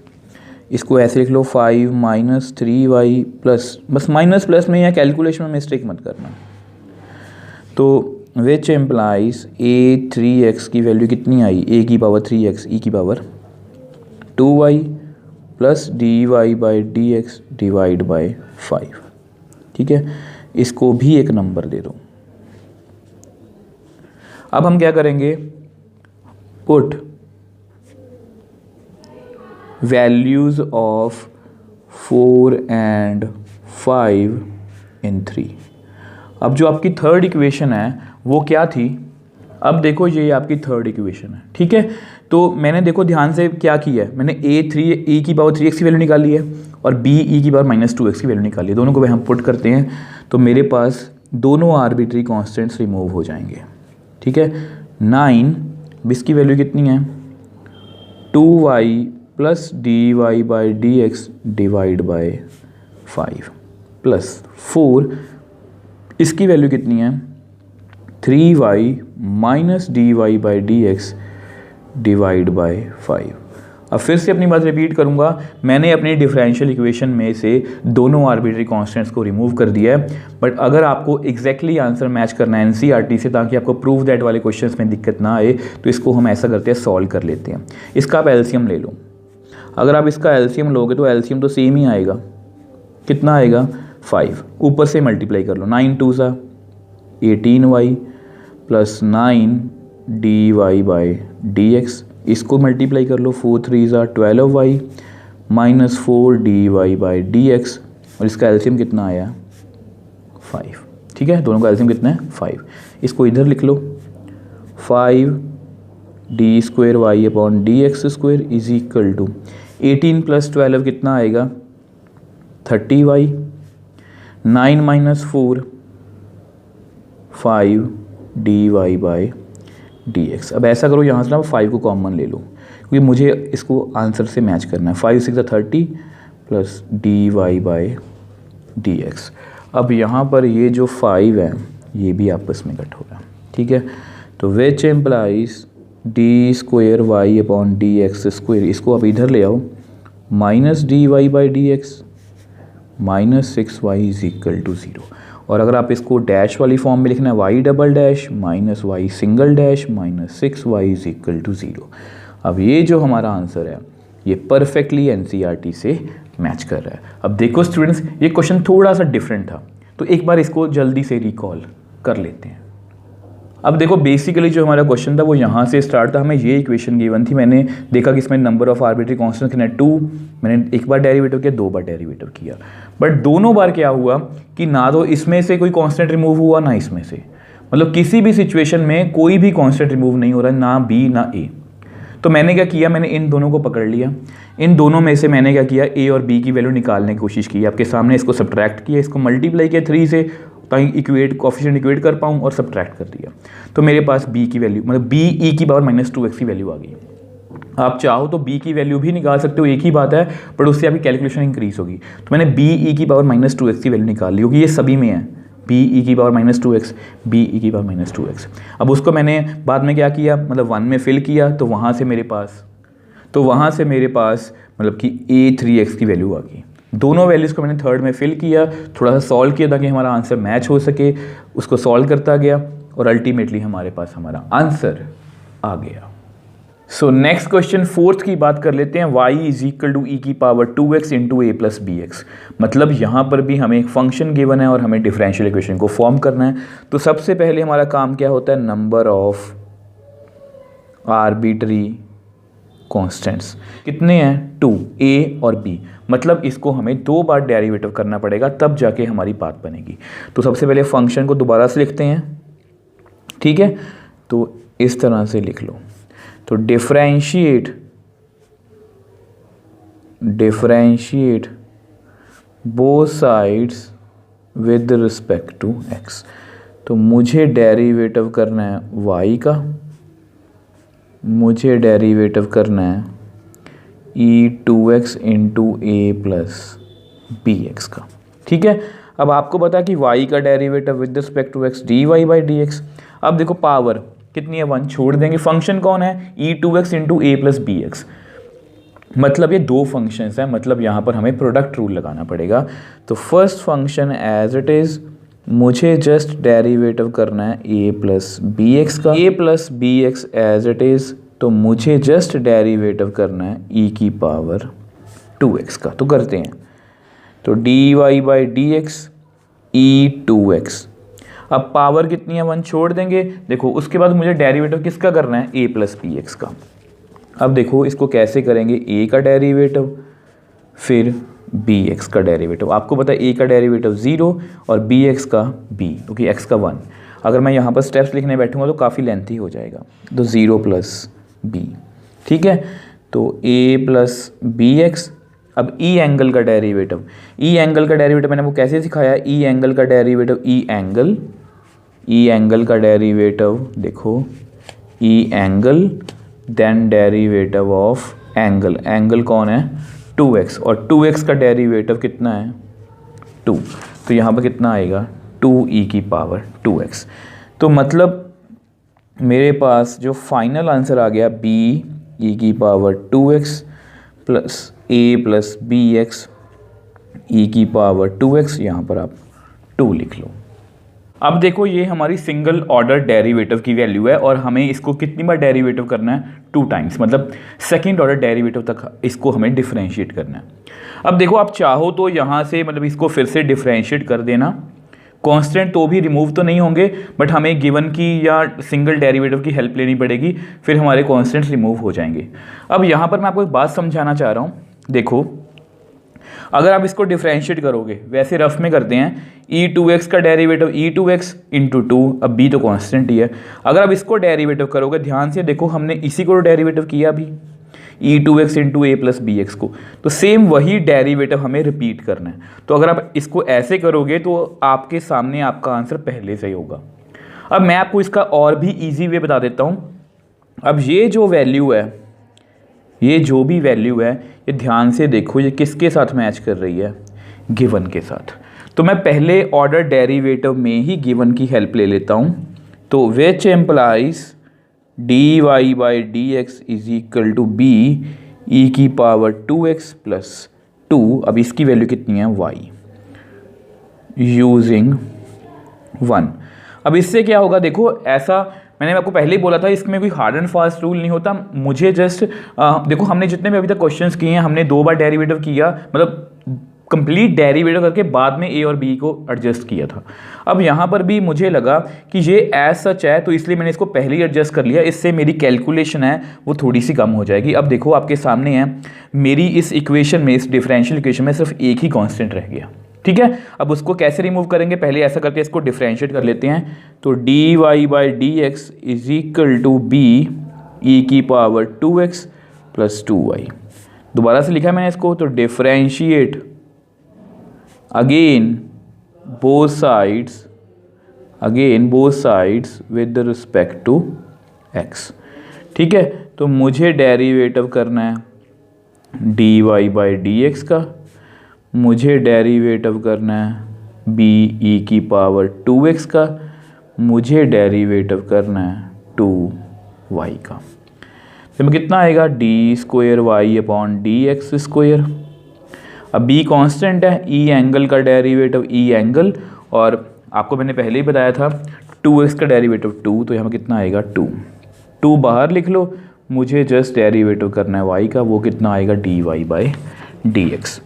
इसको ऐसे लिख लो 5 माइनस 3y प्लस, बस माइनस प्लस में या कैलकुलेशन में मिस्टेक मत करना, तो विच एम्प्लाइज a3x की वैल्यू कितनी आई a की पावर 3x e की power 2y plus d y by d x divide by 5, ठीक है। इसको भी एक नंबर दे दो। अब हम क्या करेंगे, पुट वैल्यूज ऑफ 4 एंड 5 इन 3। अब जो आपकी थर्ड इक्वेशन है वो क्या थी, अब देखो ये आपकी थर्ड इक्वेशन है, ठीक है। तो मैंने देखो ध्यान से क्या किया है, मैंने e की पावर 3x की वैल्यू निकाली है और b e की पावर -2x की वैल्यू निकाली है, दोनों को हम पुट करते हैं, तो मेरे पास दोनों आर्बिट्री कॉन्स्टेंट्स रिमूव हो जाएंगे, ठीक है। 9 बिस की वैल्यू कितनी है 2y plus d y by d x divide by 5 plus 4, इसकी वैल्यू कितनी है 3y minus d y by d x divide by 5। अब फिर से अपनी बात रिपीट करूंगा, मैंने अपनी डिफरेंशियल इक्वेशन में से दोनों आर्बिट्री कांस्टेंट्स को रिमूव कर दिया है, बट अगर आपको एग्जैक्टली आंसर मैच करना है एनसीईआरटी से ताकि आपको प्रूव दैट वाले क्वेश्चंस में दिक्कत ना आए, तो इसको हम ऐसा करते हैं सॉल्व कर लेते हैं। इसका आप एलसीएम ले लो, अगर आप इसका एलसीएम लोगे तो एलसीएम तो सेम ही आएगा, कितना आएगा 5, ऊपर से मल्टीप्लाई कर लो, 9 2 सा 18y plus 9 d y by d x, इसको मल्टीप्लाई कर लो 4 3 ज़ा 12y minus 4 d y by d x, और इसका एलसीएम कितना आया 5, ठीक है। दोनों का एलसीएम कितना है 5, इसको इधर लिख लो 5 d square y upon d x square is equal to 18 plus 12 कितना आएगा 30y, 9 minus 4 5 d y by d x. अब ऐसा करो यहाँ से ना 5 को कॉमन ले लो क्योंकि मुझे इसको आंसर से मैच करना है, 5 6 30 plus d y by d x. अब यहाँ पर ये जो 5 है ये भी आपस में कट होगा, ठीक है। तो which implies d square y upon d x square, इसको आप इधर ले आओ minus d y by d x minus 6y is equal to 0, और अगर आप इसको डैश वाली फॉर्म में लिखना है y double dash minus y single dash minus 6y is equal to 0। अब ये जो हमारा आंसर है ये परफेक्टली एनसीईआरटी से मैच कर रहा है। अब देखो स्टूडेंट्स, ये क्वेश्चन थोड़ा सा डिफरेंट था, तो एक बार इसको जल्दी से रिकॉल कर लेते हैं। अब देखो बेसिकली जो हमारा क्वेश्चन था वो यहाँ से स्टार्ट था, हमें ये इक्वेशन गिवन थी, मैंने देखा कि इसमें नंबर ऑफ आर्बिट्री कांस्टेंट कितना है 2, मैंने एक बार डेरिवेटिव किया 2 बार डेरिवेटिव किया, बट दोनों बार क्या हुआ कि ना तो इसमें से कोई कांस्टेंट रिमूव हुआ ना इसमें से, मतलब किसी भी सिचुएशन में कोई भी कांस्टेंट रिमूव नहीं हो रहा, ना बी ना ए। तो मैंने क्या किया, मैंने इन दोनों को पकड़ लिया, इन दोनों में से मैंने क्या किया ए और बी की वैल्यू निकालने की कोशिश की, आपके सामने इसको सब्ट्रैक्ट किया, इसको मल्टीप्लाई किया 3 से ताकि इक्वेट कोफिशिएंट इक्वेट कर पाऊँ और सब्ट्रैक्ट कर दिया, तो मेरे पास b की वैल्यू मतलब b e की पावर -2x की वैल्यू आ गई। आप चाहो तो b की वैल्यू भी निकाल सकते हो, एक ही बात है, बट उससे आपकी कैलकुलेशन इंक्रीज होगी। तो मैंने b e की पावर -2x की वैल्यू निकाल ली, क्योंकि ये सभी में है, बी ई की power minus 2x, B e की पावर माइनस 2x। अब उसको मैंने बाद में क्या किया, मतलब 1 में फिल किया, तो वहाँ से मेरे पास मतलब कि a3x की वैल्यू आ गई। दोनों वैल्यूज़ को मैंने थर्ड में फिल किया, थोड़ा सा सॉल्व किया ताकि हमारा आंसर मैच हो सके, उसको सॉल्व करता गया और अल्टीमेटली हमारे पास हमारा आंसर आ गया। सो नेक्स्ट क्वेश्चन फोर्थ की बात कर लेते हैं। y इज इक्वल टू ई की पावर 2x इंटू ए प्लस बी एक्स। मतलब यहाँ पर भी हमें एक फंक्शन गिवन है और हमें डिफरेंशियल इक्वेशन को फॉर्म करना है। तो सबसे पहले हमारा काम क्या होता है, नंबर ऑफ आर्बिट्री कॉन्स्टेंट्स कितने हैं, 2, a और b। मतलब इसको हमें 2 बार डेरिवेटिव करना पड़ेगा तब जाके हमारी बात बनेगी। तो सबसे पहले फंक्शन को दोबारा से लिखते हैं, ठीक है। तो इस तरह से लिख लो, तो differentiate both sides with respect to x। तो मुझे डेरिवेटिव करना है y का, मुझे डेरिवेटिव करना है e2x इंटू ए प्लस बी एक्स का, ठीक है। अब आपको पता है कि y का derivative with respect to x dy by d x. अब देखो पावर कितनी है, 1 छोड़ देंगे, फंक्शन कौन है e2x इंटू ए प्लस बी एक्स। मतलब ये 2 फंक्शंस हैं, मतलब यहाँ पर हमें प्रोडक्ट रूल लगाना पड़ेगा। तो first function as it is, मुझे जस्ट डेरिवेटिव करना है a प्लस बी एक्स का, a plus b x as it is. तो मुझे जस्ट डेरिवेटिव करना है e की पावर 2x का। तो करते हैं, तो dy by d x e2x। अब पावर कितनी है, 1 छोड़ देंगे। देखो उसके बाद मुझे डेरिवेटिव किसका करना है, a प्लस बी एक्स का। अब देखो इसको कैसे करेंगे, a का डेरिवेटिव फिर bx का डेरिवेटिव। आपको पता है a का डेरिवेटिव 0 और bx का b, क्योंकि x का 1। अगर मैं यहाँ पर स्टेप्स लिखने बैठूंगा तो काफ़ी लेंथी हो जाएगा। तो 0 प्लस b, ठीक है। तो a प्लस बी एक्स। अब e एंगल का डेरिवेटिव, e एंगल का डेरिवेटिव मैंने वो कैसे सिखाया, e एंगल का डेरिवेटिव, e एंगल का डेरिवेटिव देखो, e angle then derivative of angle, angle कौन है 2x, और 2x का डेरिवेटिव कितना है 2। तो यहाँ पर कितना आएगा 2e की पावर 2x। तो मतलब मेरे पास जो फाइनल आंसर आ गया b e की power 2x plus a plus b x e की पावर 2x। यहाँ पर आप 2 लिख लो। अब देखो ये हमारी सिंगल ऑर्डर डेरिवेटिव की वैल्यू है और हमें इसको कितनी बार डेरिवेटिव करना है, 2 टाइम्स, मतलब सेकंड ऑर्डर डेरिवेटिव तक इसको हमें डिफरेंशिएट करना है। अब देखो आप चाहो तो यहाँ से मतलब इसको फिर से डिफरेंशिएट कर देना, कांस्टेंट तो भी रिमूव तो नहीं होंगे, बट हमें गिवन की या सिंगल डेरिवेटिव की हेल्प लेनी पड़ेगी, फिर हमारे कांस्टेंट्स रिमूव हो जाएंगे। अब यहाँ पर मैं आपको एक बात समझाना चाह रहा हूँ। देखो अगर आप इसको डिफरेंशिएट करोगे, वैसे रफ में करते हैं, e2x का डेरिवेटिव e2x इंटू 2, अब b तो कांस्टेंट ही है। अगर आप इसको डेरिवेटिव करोगे, ध्यान से देखो हमने इसी को डेरिवेटिव किया अभी e2x इंटू ए प्लस बी एक्स को, तो सेम वही डेरिवेटिव हमें रिपीट करना है। तो अगर आप इसको ऐसे करोगे तो आपके सामने आपका आंसर पहले से ही होगा। अब मैं आपको इसका और भी ईजी वे बता देता हूँ। अब ये जो वैल्यू है, ये जो भी वैल्यू है, ये ध्यान से देखो ये किसके साथ मैच कर रही है, गिवन के साथ। तो मैं पहले ऑर्डर डेरिवेटिव में ही गिवन की हेल्प ले लेता हूँ। तो which implies d y by d x is equal to b e की पावर 2x प्लस 2। अब इसकी वैल्यू कितनी है y यूजिंग 1। अब इससे क्या होगा, देखो ऐसा मैंने आपको पहले ही बोला था, इसमें कोई हार्ड एंड फास्ट रूल नहीं होता। मुझे जस्ट देखो हमने जितने भी अभी तक क्वेश्चंस किए हैं, हमने 2 बार डेरिवेटिव किया, मतलब कंप्लीट डेरिवेटिव करके बाद में a और b को एडजस्ट किया था। अब यहाँ पर भी मुझे लगा कि ये एज सच है, तो इसलिए मैंने इसको पहले ही एडजस्ट कर लिया। इससे मेरी कैलकुलेशन है वो थोड़ी सी कम हो जाएगी। अब देखो आपके सामने है, मेरी इस इक्वेशन में, इस डिफरेंशियल इक्वेशन में सिर्फ एक ही कॉन्स्टेंट रह गया, ठीक है। अब उसको कैसे रिमूव करेंगे, पहले ऐसा करके इसको डिफरेंशिएट कर लेते हैं। तो d y by d x is equal to b e की पावर 2x प्लस 2y। दोबारा से लिखा है मैंने इसको, तो differentiate again both sides with respect to x, ठीक है। तो मुझे डेरिवेटिव करना है dy बाई डी एक्स का, मुझे डेरिवेटिव करना है बी ई की पावर 2x का, मुझे डेरिवेटिव करना है 2y का। तो में कितना आएगा d square y upon d x square. अब b कांस्टेंट है, e एंगल का डेरिवेटिव e एंगल, और आपको मैंने पहले ही बताया था 2x का डेरिवेटिव 2, तो यहाँ कितना आएगा 2 बाहर लिख लो, मुझे जस्ट डेरिवेटिव करना है y का, वो कितना आएगा dy बाई dx।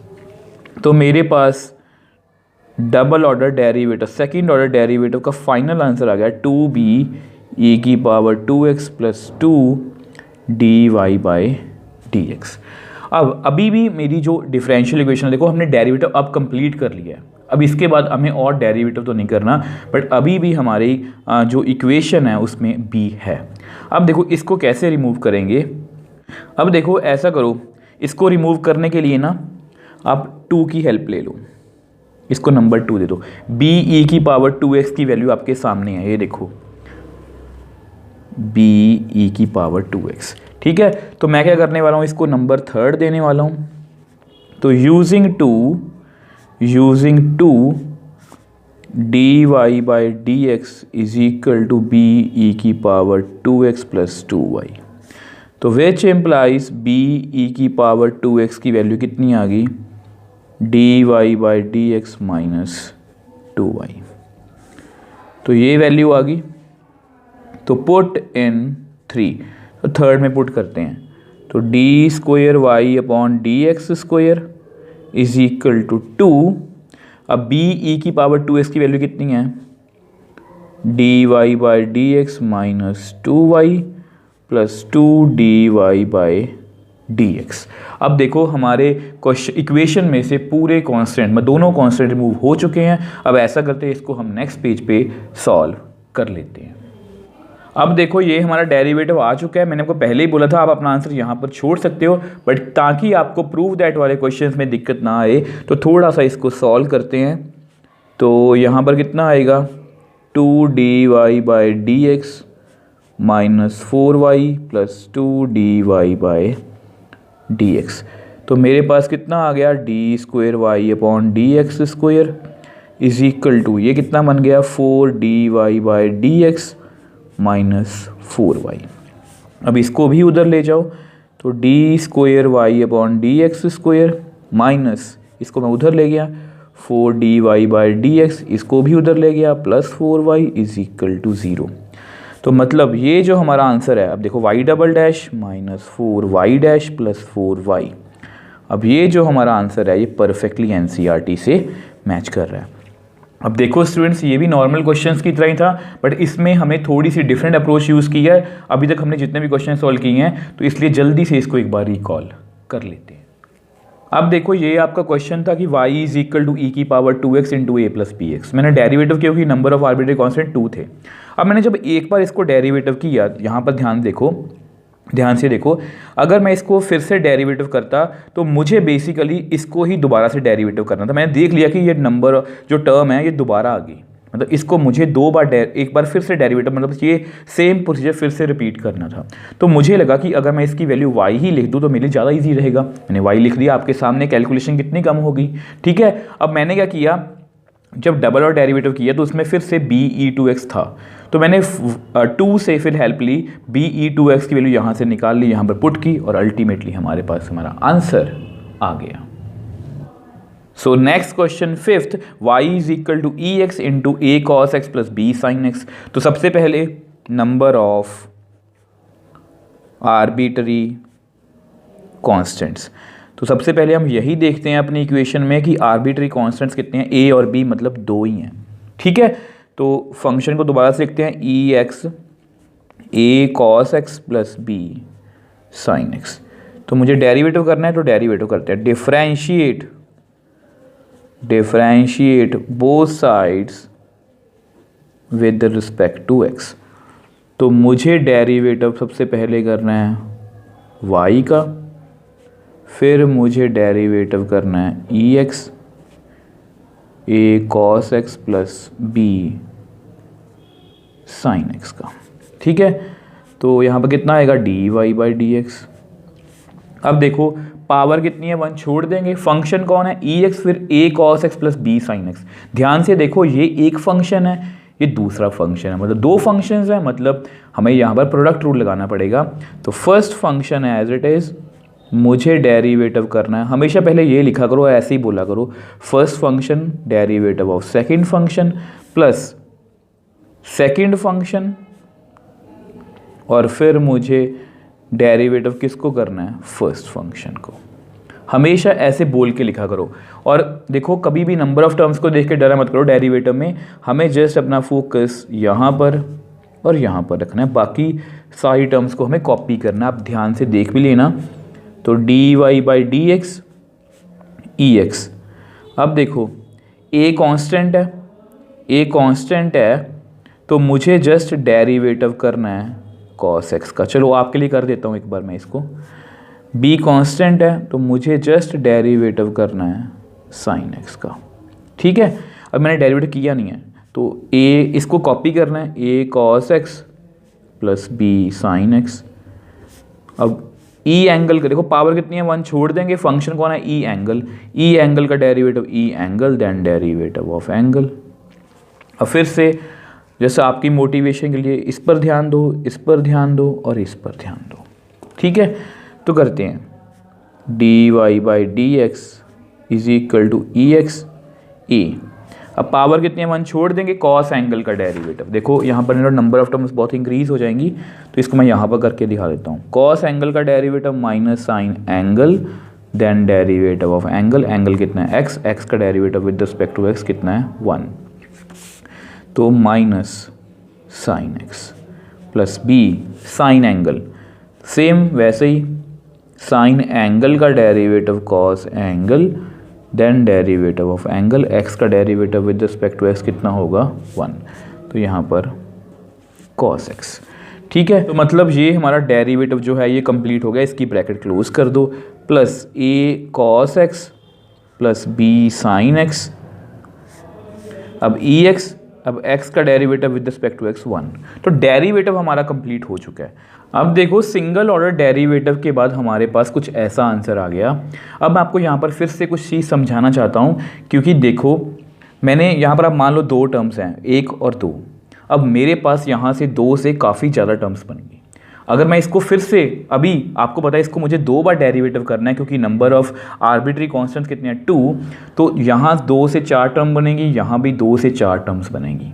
तो मेरे पास double order derivative, second order derivative का फाइनल आंसर आ गया 2b e की power 2x plus 2 dy by dx। अब अभी भी मेरी जो डिफरेंशियल इक्वेशन देखो, हमने डेरिवेटिव अब कंप्लीट कर लिया है, अब इसके बाद हमें और डेरिवेटिव तो नहीं करना, बट अभी भी हमारी जो इक्वेशन है उसमें b है। अब देखो इसको कैसे रिमूव करेंगे। अब देखो ऐसा करो, इसको रिमूव करने के लिए ना आप 2 की हेल्प ले लो, इसको नंबर 2 दे दो। b e की पावर 2x की वैल्यू आपके सामने है, ये देखो b e की पावर 2x, ठीक है। तो मैं क्या करने वाला हूँ, इसको नंबर 3 देने वाला हूँ। तो using 2 dy by d x is equal to b e की पावर 2x प्लस 2y। तो विच एम्प्लाइज बी ई की पावर 2x की वैल्यू कितनी आ गई dy by d x minus 2y। तो ये वैल्यू आ गई। तो पुट इन 3, तो थर्ड में पुट करते हैं। तो d square y upon d x square is equal to 2। अब बी ई की पावर 2x की वैल्यू कितनी है d y by d x minus 2y plus 2 d y by d x. अब देखो हमारे क्वेश्चन इक्वेशन में से पूरे कांस्टेंट में दोनों कांस्टेंट रिमूव हो चुके हैं। अब ऐसा करते हैं, इसको हम नेक्स्ट पेज पे सॉल्व कर लेते हैं। अब देखो ये हमारा डेरिवेटिव आ चुका है। मैंने आपको पहले ही बोला था आप अपना आंसर यहाँ पर छोड़ सकते हो, बट ताकि आपको प्रूव दैट वाले क्वेश्चंस में दिक्कत ना आए तो थोड़ा सा इसको सॉल्व करते हैं। तो यहाँ पर कितना आएगा 2 d y by d x minus 4y plus 2 d y by d x. तो मेरे पास कितना आ गया d square y upon d x square is equal to, ये कितना बन गया 4 d y by d x minus 4y। अब इसको भी उधर ले जाओ, तो d square y upon d x square minus, इसको मैं उधर ले गया 4 d y by d x, इसको भी उधर ले गया plus 4y is equal to 0। तो मतलब ये जो हमारा आंसर है, अब देखो y double dash minus 4y dash plus 4y। अब ये जो हमारा आंसर है ये परफेक्टली एनसीईआरटी से मैच कर रहा है। अब देखो स्टूडेंट्स, ये भी नॉर्मल क्वेश्चंस की तरह ही था, बट इसमें हमें थोड़ी सी डिफरेंट अप्रोच यूज़ की है। अभी तक हमने जितने भी क्वेश्चन सॉल्व किए हैं, तो इसलिए जल्दी से इसको एक बार रिकॉल कर लेते हैं। अब देखो ये आपका क्वेश्चन था कि y इज इक्वल टू ई की पावर 2x इंटू ए प्लस बी एक्स। मैंने डेरिवेटिव किया क्योंकि नंबर ऑफ आर्बिट्रेरी कांस्टेंट 2 थे। अब मैंने जब एक बार इसको डेरिवेटिव किया, यहाँ पर ध्यान से देखो, अगर मैं इसको फिर से डेरिवेटिव करता तो मुझे बेसिकली इसको ही दोबारा से डेरिवेटिव करना था। मैंने देख लिया कि ये नंबर जो टर्म है ये दोबारा आ गई, मतलब इसको मुझे एक बार फिर से डेरिवेटिव, मतलब ये सेम प्रोसीजर फिर से रिपीट करना था। तो मुझे लगा कि अगर मैं इसकी वैल्यू y ही लिख दूँ तो मेरे लिए ज़्यादा ईजी रहेगा। मैंने y लिख दिया, आपके सामने कैलकुलेशन कितनी कम होगी। ठीक है, अब मैंने क्या किया, जब डबल और डेरिवेटिव किया तो उसमें फिर से be2x था, तो मैंने 2 से फिर हेल्प ली, be2x की वैल्यू यहाँ से निकाल ली, यहाँ पर पुट की, और अल्टीमेटली हमारे पास हमारा आंसर आ गया। So next question 5th, y is equal to e x into a cos x plus b sine x. तो सबसे पहले नंबर ऑफ आर्बिट्ररी कॉन्स्टेंट्स, तो सबसे पहले हम यही देखते हैं अपनी इक्वेशन में कि आर्बिट्ररी कॉन्स्टेंट्स कितने हैं, a और b, मतलब 2 ही हैं। ठीक है, तो फंक्शन को दोबारा से लिखते हैं, e x a cos x plus b sine x. तो मुझे डेरिवेटिव करना है, तो डेरिवेटिव करते हैं, differentiate both sides with respect to x। तो मुझे डेरिवेटिव सबसे पहले करना है y का, फिर मुझे डेरिवेटिव करना है e x a cos x plus b sine x का। ठीक है, तो यहाँ पर कितना आएगा dy बाई डी एक्स। अब देखो पावर कितनी है 1 छोड़ देंगे, फंक्शन कौन है ई एक्स, फिर a cos x plus b sine x. ध्यान से देखो ये एक फंक्शन है, ये दूसरा फंक्शन है, मतलब दो फंक्शंस हैं, मतलब हमें यहाँ पर प्रोडक्ट रूल लगाना पड़ेगा। तो फर्स्ट फंक्शन है एज इट इज़, मुझे डेरिवेटिव करना है, हमेशा पहले ये लिखा करो, ऐसे ही बोला करो, first function derivative of second function plus second function, और फिर मुझे डेरिवेटिव किसको करना है, फर्स्ट फंक्शन को। हमेशा ऐसे बोल के लिखा करो। और देखो कभी भी नंबर ऑफ टर्म्स को देख के डरा मत करो डेरिवेटिव में, हमें जस्ट अपना फोकस यहाँ पर और यहाँ पर रखना है, बाकी सारी टर्म्स को हमें कॉपी करना है। आप ध्यान से देख भी लेना। तो d y by d x e x, अब देखो ए कांस्टेंट है, ए कांस्टेंट है तो मुझे जस्ट डेरिवेटिव करना है कॉस एक्स का। चलो आपके लिए कर देता हूँ एक बार मैं इसको। बी कांस्टेंट है तो मुझे जस्ट डेरिवेटिव करना है साइन एक्स का। ठीक है, अब मैंने डेरिवेटिव किया नहीं है तो ए इसको कॉपी करना है, a cos x plus b sine x. अब ई एंगल का देखो पावर कितनी है 1 छोड़ देंगे, फंक्शन कौन है ई एंगल, ई एंगल का derivative e angle then derivative of angle. अब फिर से जैसे आपकी मोटिवेशन के लिए इस पर ध्यान दो, इस पर ध्यान दो और इस पर ध्यान दो। ठीक है, तो करते हैं d y by d x is equal to e x a. अब पावर कितनी है 1 छोड़ देंगे, कॉस एंगल का डेरिवेटिव। देखो यहाँ पर नंबर ऑफ टर्म्स बहुत इंक्रीज हो जाएंगी तो इसको मैं यहाँ पर करके दिखा देता हूँ। कॉस एंगल का derivative minus sine angle then derivative of angle. Angle कितना है एक्स, एक्स का derivative with respect to x कितना है 1, तो minus sine x plus b sine angle, same वैसे ही साइन एंगल का derivative cos angle then derivative of angle. X का derivative with respect to x कितना होगा 1, तो यहाँ पर कॉस एक्स। ठीक है, तो मतलब ये हमारा डेरिवेटिव जो है ये कंप्लीट हो गया, इसकी ब्रैकेट क्लोज कर दो, plus a cos x plus b sine x. अब ई एक्स, अब x का derivative with respect to x 1, तो डेरिवेटिव हमारा कंप्लीट हो चुका है। अब देखो सिंगल ऑर्डर डेरिवेटिव के बाद हमारे पास कुछ ऐसा आंसर आ गया। अब मैं आपको यहाँ पर फिर से कुछ चीज़ समझाना चाहता हूँ, क्योंकि देखो मैंने यहाँ पर आप मान लो 2 टर्म्स हैं 1 और 2। अब मेरे पास यहाँ से 2 से काफ़ी ज़्यादा टर्म्स बनेंगी। अगर मैं इसको फिर से, अभी आपको पता है इसको मुझे 2 बार डेरिवेटिव करना है क्योंकि नंबर ऑफ आर्बिट्री कांस्टेंट्स कितने हैं 2, तो यहाँ 2 से 4 टर्म बनेगी, यहाँ भी 2 से 4 टर्म्स बनेंगी।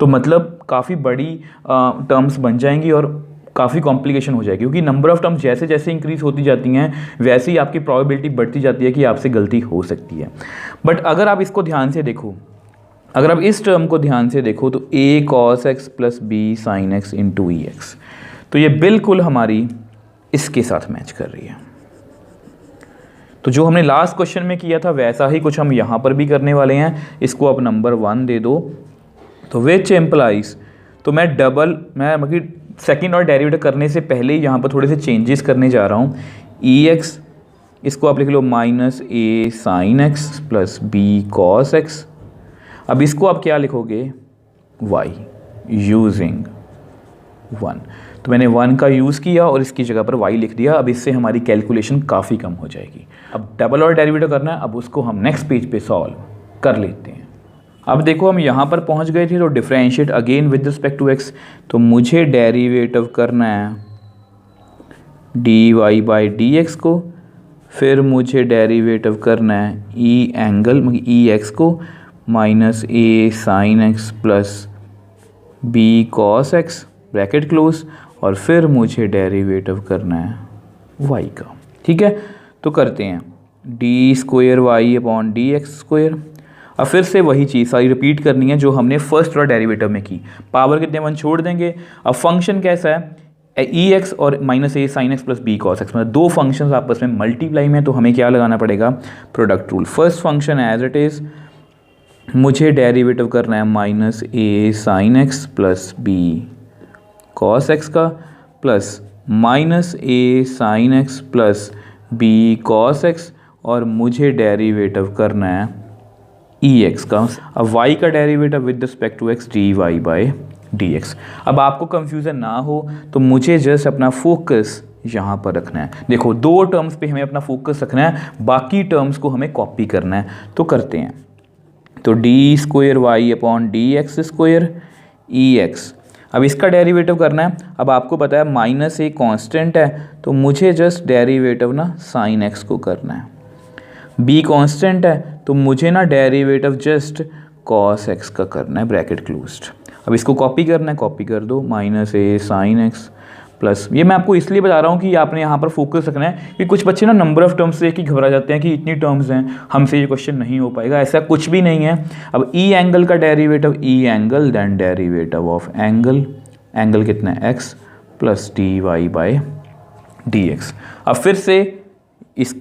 तो मतलब काफ़ी बड़ी टर्म्स बन जाएंगी और काफ़ी कॉम्प्लिकेशन हो जाएगी, क्योंकि नंबर ऑफ टर्म्स जैसे जैसे इंक्रीज होती जाती हैं वैसे ही आपकी प्रोबेबिलिटी बढ़ती जाती है कि आपसे गलती हो सकती है। बट अगर आप इसको ध्यान से देखो, अगर आप इस टर्म को ध्यान से देखो तो a cos x plus b sine x into e x, तो ये बिल्कुल हमारी इसके साथ मैच कर रही है। तो जो हमने लास्ट क्वेश्चन में किया था वैसा ही कुछ हम यहाँ पर भी करने वाले हैं। इसको आप नंबर 1 दे दो, तो विच एम्प्लाइज, तो मैं मतलब सेकेंड और डेरिवेटिव करने से पहले ही यहाँ पर थोड़े से चेंजेस करने जा रहा हूँ। ई एक्स इसको आप लिख लो minus a sine x plus b cos x. अब इसको आप क्या लिखोगे वाई यूजिंग 1, तो मैंने 1 का यूज़ किया और इसकी जगह पर y लिख दिया। अब इससे हमारी कैलकुलेशन काफ़ी कम हो जाएगी। अब डबल और डेरिवेटिव करना है, अब उसको हम नेक्स्ट पेज पे सॉल्व कर लेते हैं। अब देखो हम यहाँ पर पहुँच गए थे, तो differentiate again with respect to x, तो मुझे डेरिवेटिव करना है d y by d x को, फिर मुझे डेरिवेटिव करना है ई एंगल ई एक्स को minus a sine x plus b cos x bracket close, और फिर मुझे डेरिवेटिव करना है y का। ठीक है, तो करते हैं d square y upon d x square. अब फिर से वही चीज़ सारी रिपीट करनी है जो हमने फर्स्ट और डेरिवेटिव में की। पावर कितने 1 छोड़ देंगे। अब फंक्शन कैसा है ई एक्स और minus a sine x plus b cos x, मतलब 2 फंक्शंस आपस में मल्टीप्लाई में, तो हमें क्या लगाना पड़ेगा product rule. First function as it is, मुझे डेरिवेटिव करना है minus a sine x plus b cos x का plus minus a sine x plus b cos x, और मुझे डेरिवेटिव करना है ई एक्स का। अब y का derivative with respect to x d y by d x. अब आपको कंफ्यूजन ना हो तो मुझे जस्ट अपना फोकस यहाँ पर रखना है। देखो 2 टर्म्स पे हमें अपना फोकस रखना है, बाकी टर्म्स को हमें कॉपी करना है। तो करते हैं, तो d square y upon d x square e x. अब इसका डेरिवेटिव करना है। अब आपको पता है माइनस ए कांस्टेंट है, तो मुझे जस्ट डेरिवेटिव ना साइन एक्स को करना है। बी कांस्टेंट है, तो मुझे ना डेरिवेटिव जस्ट कॉस एक्स का करना है, ब्रैकेट क्लोज्ड। अब इसको कॉपी करना है, कॉपी कर दो, minus a sine x plus, ये मैं आपको इसलिए बता रहा हूँ कि आपने यहाँ पर फोकस रखना है कि कुछ बच्चे ना नंबर ऑफ टर्म्स देख के घबरा जाते हैं कि इतनी टर्म्स हैं, हमसे ये क्वेश्चन नहीं हो पाएगा। ऐसा कुछ भी नहीं है। अब ई एंगल का derivative, e angle then derivative of angle, angle कितना है x plus d y by d x. अब फिर से इस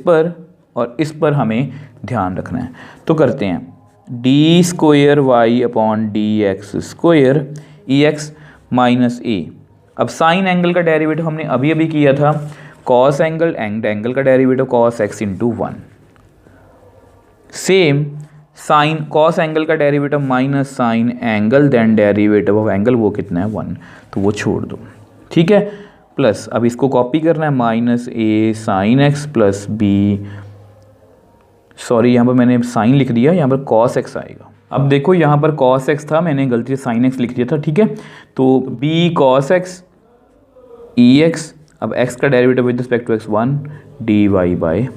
पर और इस पर हमें ध्यान रखना है। तो करते हैं, d square y upon d x square e x minus a. अब साइन एंगल का डेरिवेटिव हमने अभी अभी किया था, कॉस एंगल, एंगल का derivative cos x into 1। Same sine cos angle का derivative minus sine angle then derivative of angle, वो कितना है 1, तो वो छोड़ दो, ठीक है। प्लस अब इसको कॉपी करना है, minus a sine x plus b, sorry यहाँ पर मैंने साइन लिख दिया, यहाँ पर कॉस एक्स आएगा। अब देखो यहाँ पर cos x था, मैंने गलती से sin x लिख दिया था, ठीक है। तो b cos x e x, अब x का derivative with respect to x 1 dy by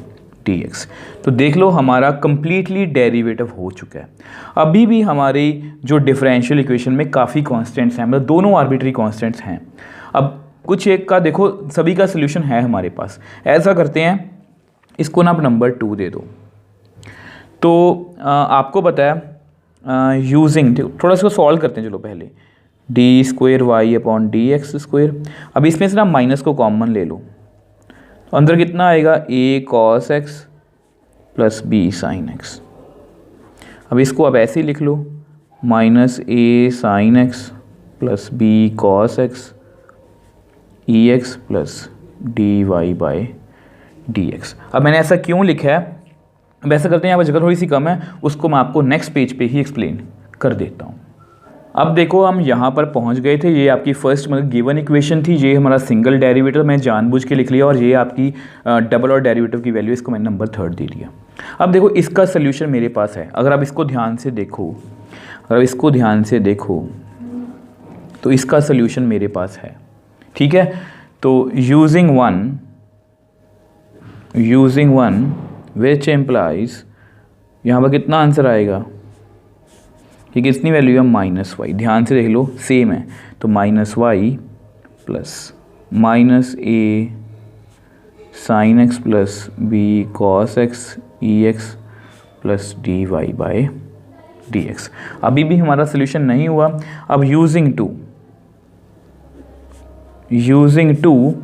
d x. तो देख लो हमारा कंप्लीटली डेरिवेटिव हो चुका है। अभी भी हमारी जो डिफरेंशियल इक्वेशन में काफ़ी कॉन्स्टेंट्स हैं, मतलब दोनों आर्बिट्री कॉन्स्टेंट्स हैं। अब कुछ एक का देखो, सभी का सोल्यूशन है हमारे पास। ऐसा करते हैं, इसको ना आप नंबर 2 दे दो। तो आपको पता है यूजिंग, थोड़ा इसको सॉल्व करते हैं। चलो पहले d square y upon d x square. अब इसमें से ना माइनस को कॉमन ले लो, तो अंदर कितना आएगा, a cos x plus b sine x. अब इसको अब ऐसे ही लिख लो, minus a sine x plus b cos x e x plus d y by d x. अब मैंने ऐसा क्यों लिखा है, अब ऐसा करते हैं, यहाँ पर जगह थोड़ी सी कम है, उसको मैं आपको नेक्स्ट पेज पे ही एक्सप्लेन कर देता हूँ। अब देखो हम यहाँ पर पहुँच गए थे, ये आपकी फर्स्ट मतलब गिवन इक्वेशन थी, ये हमारा सिंगल डेरिवेटिव मैं जानबूझ के लिख लिया, और ये आपकी डबल और डेरिवेटिव की वैल्यू, इसको मैंने नंबर 3 दे दिया। अब देखो इसका सोल्यूशन मेरे पास है। अगर आप इसको ध्यान से देखो, तो इसका सोल्यूशन मेरे पास है, ठीक है। तो यूजिंग वन विच एम्प्लाइज, यहाँ पर कितना आंसर आएगा, कि कितनी वैल्यू है, माइनस वाई। ध्यान से देख लो, सेम है। तो minus y plus minus a sine x plus b cos x e x plus d y by d x. अभी भी हमारा सोल्यूशन नहीं हुआ। अब यूजिंग टू,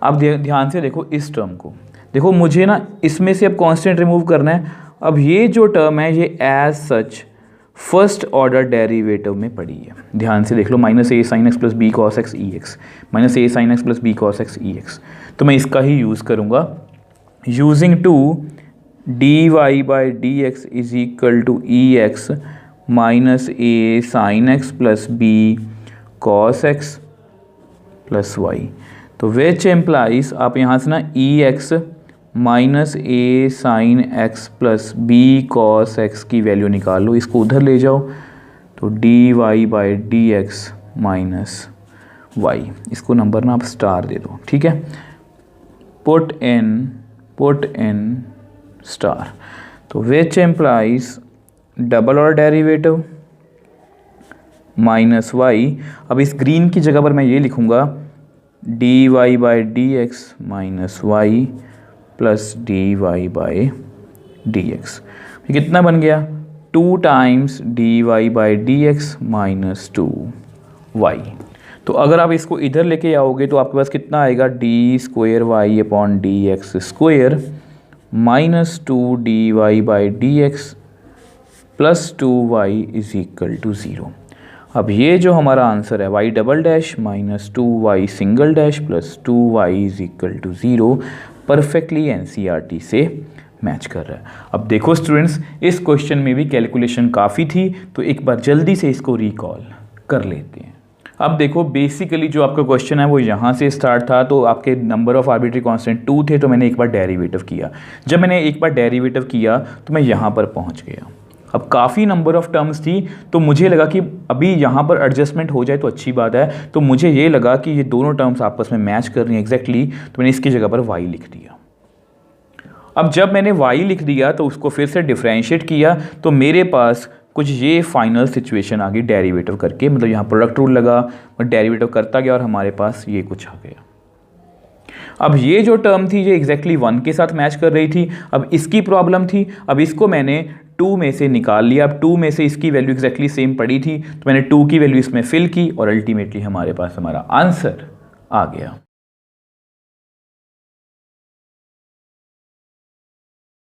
अब ध्यान से देखो इस टर्म को, देखो मुझे ना इसमें से अब कांस्टेंट रिमूव करना है। अब ये जो टर्म है, ये as such first order derivative में पड़ी है। ध्यान से देख लो, minus a sine x plus b cos x e x, minus a sine x plus b cos x e x. तो मैं इसका ही यूज़ करूँगा। Using two d y by d x is equal to e x minus a sine x plus b cos x plus y. तो which implies, आप यहाँ से ना e x minus a sine x plus b cos x की value निकाल लो, इसको उधर ले जाओ। तो d y by d x minus y, इसको नंबर ना आप स्टार दे दो, ठीक है। Put in star. तो विच एम्प्लाइज डबल और डेरिवेटिव माइनस वाई। अब इस ग्रीन की जगह पर मैं ये लिखूँगा, d y by d x minus y plus d y by d x. कितना बन गया, 2 times d y by d x minus 2 y. तो अगर आप इसको इधर लेके आओगे तो आपके पास कितना आएगा, d square y upon d x square minus 2 d y by d x plus 2 y is equal to 0। अब ये जो हमारा आंसर है, y double dash minus 2 y single dash plus 2 y is equal to 0, perfectly NCERT से match कर रहा है। अब देखो स्टूडेंट्स, इस क्वेश्चन में भी कैलकुलेशन काफ़ी थी, तो एक बार जल्दी से इसको रिकॉल कर लेते हैं। अब देखो बेसिकली जो आपका क्वेश्चन है वो यहाँ से स्टार्ट था, तो आपके नंबर ऑफ आर्बिट्री कांस्टेंट 2 थे, तो मैंने एक बार डेरिवेटिव किया। जब मैंने एक बार डेरिवेटिव किया तो मैं यहाँ पर पहुँच गया। अब काफ़ी नंबर ऑफ टर्म्स थी, तो मुझे लगा कि अभी यहाँ पर एडजस्टमेंट हो जाए तो अच्छी बात है। तो मुझे ये लगा कि ये दोनों टर्म्स आपस में मैच कर रही हैं एग्जैक्टली, तो मैंने इसकी जगह पर y लिख दिया। अब जब मैंने y लिख दिया तो उसको फिर से डिफरेंशिएट किया, तो मेरे पास कुछ ये फाइनल सिचुएशन आ गई डेरिवेटिव करके, मतलब यहाँ प्रोडक्ट रूल लगा, मैं डेरिवेटिव करता गया और हमारे पास ये कुछ आ गया। अब ये जो टर्म थी ये एग्जैक्टली 1 के साथ मैच कर रही थी। अब इसकी प्रॉब्लम थी, अब इसको मैंने 2 में से निकाल लिया। अब 2 में से इसकी वैल्यू एग्जैक्टली सेम पड़ी थी, तो मैंने 2 की वैल्यू इसमें फिल की और अल्टीमेटली हमारे पास हमारा आंसर आ गया।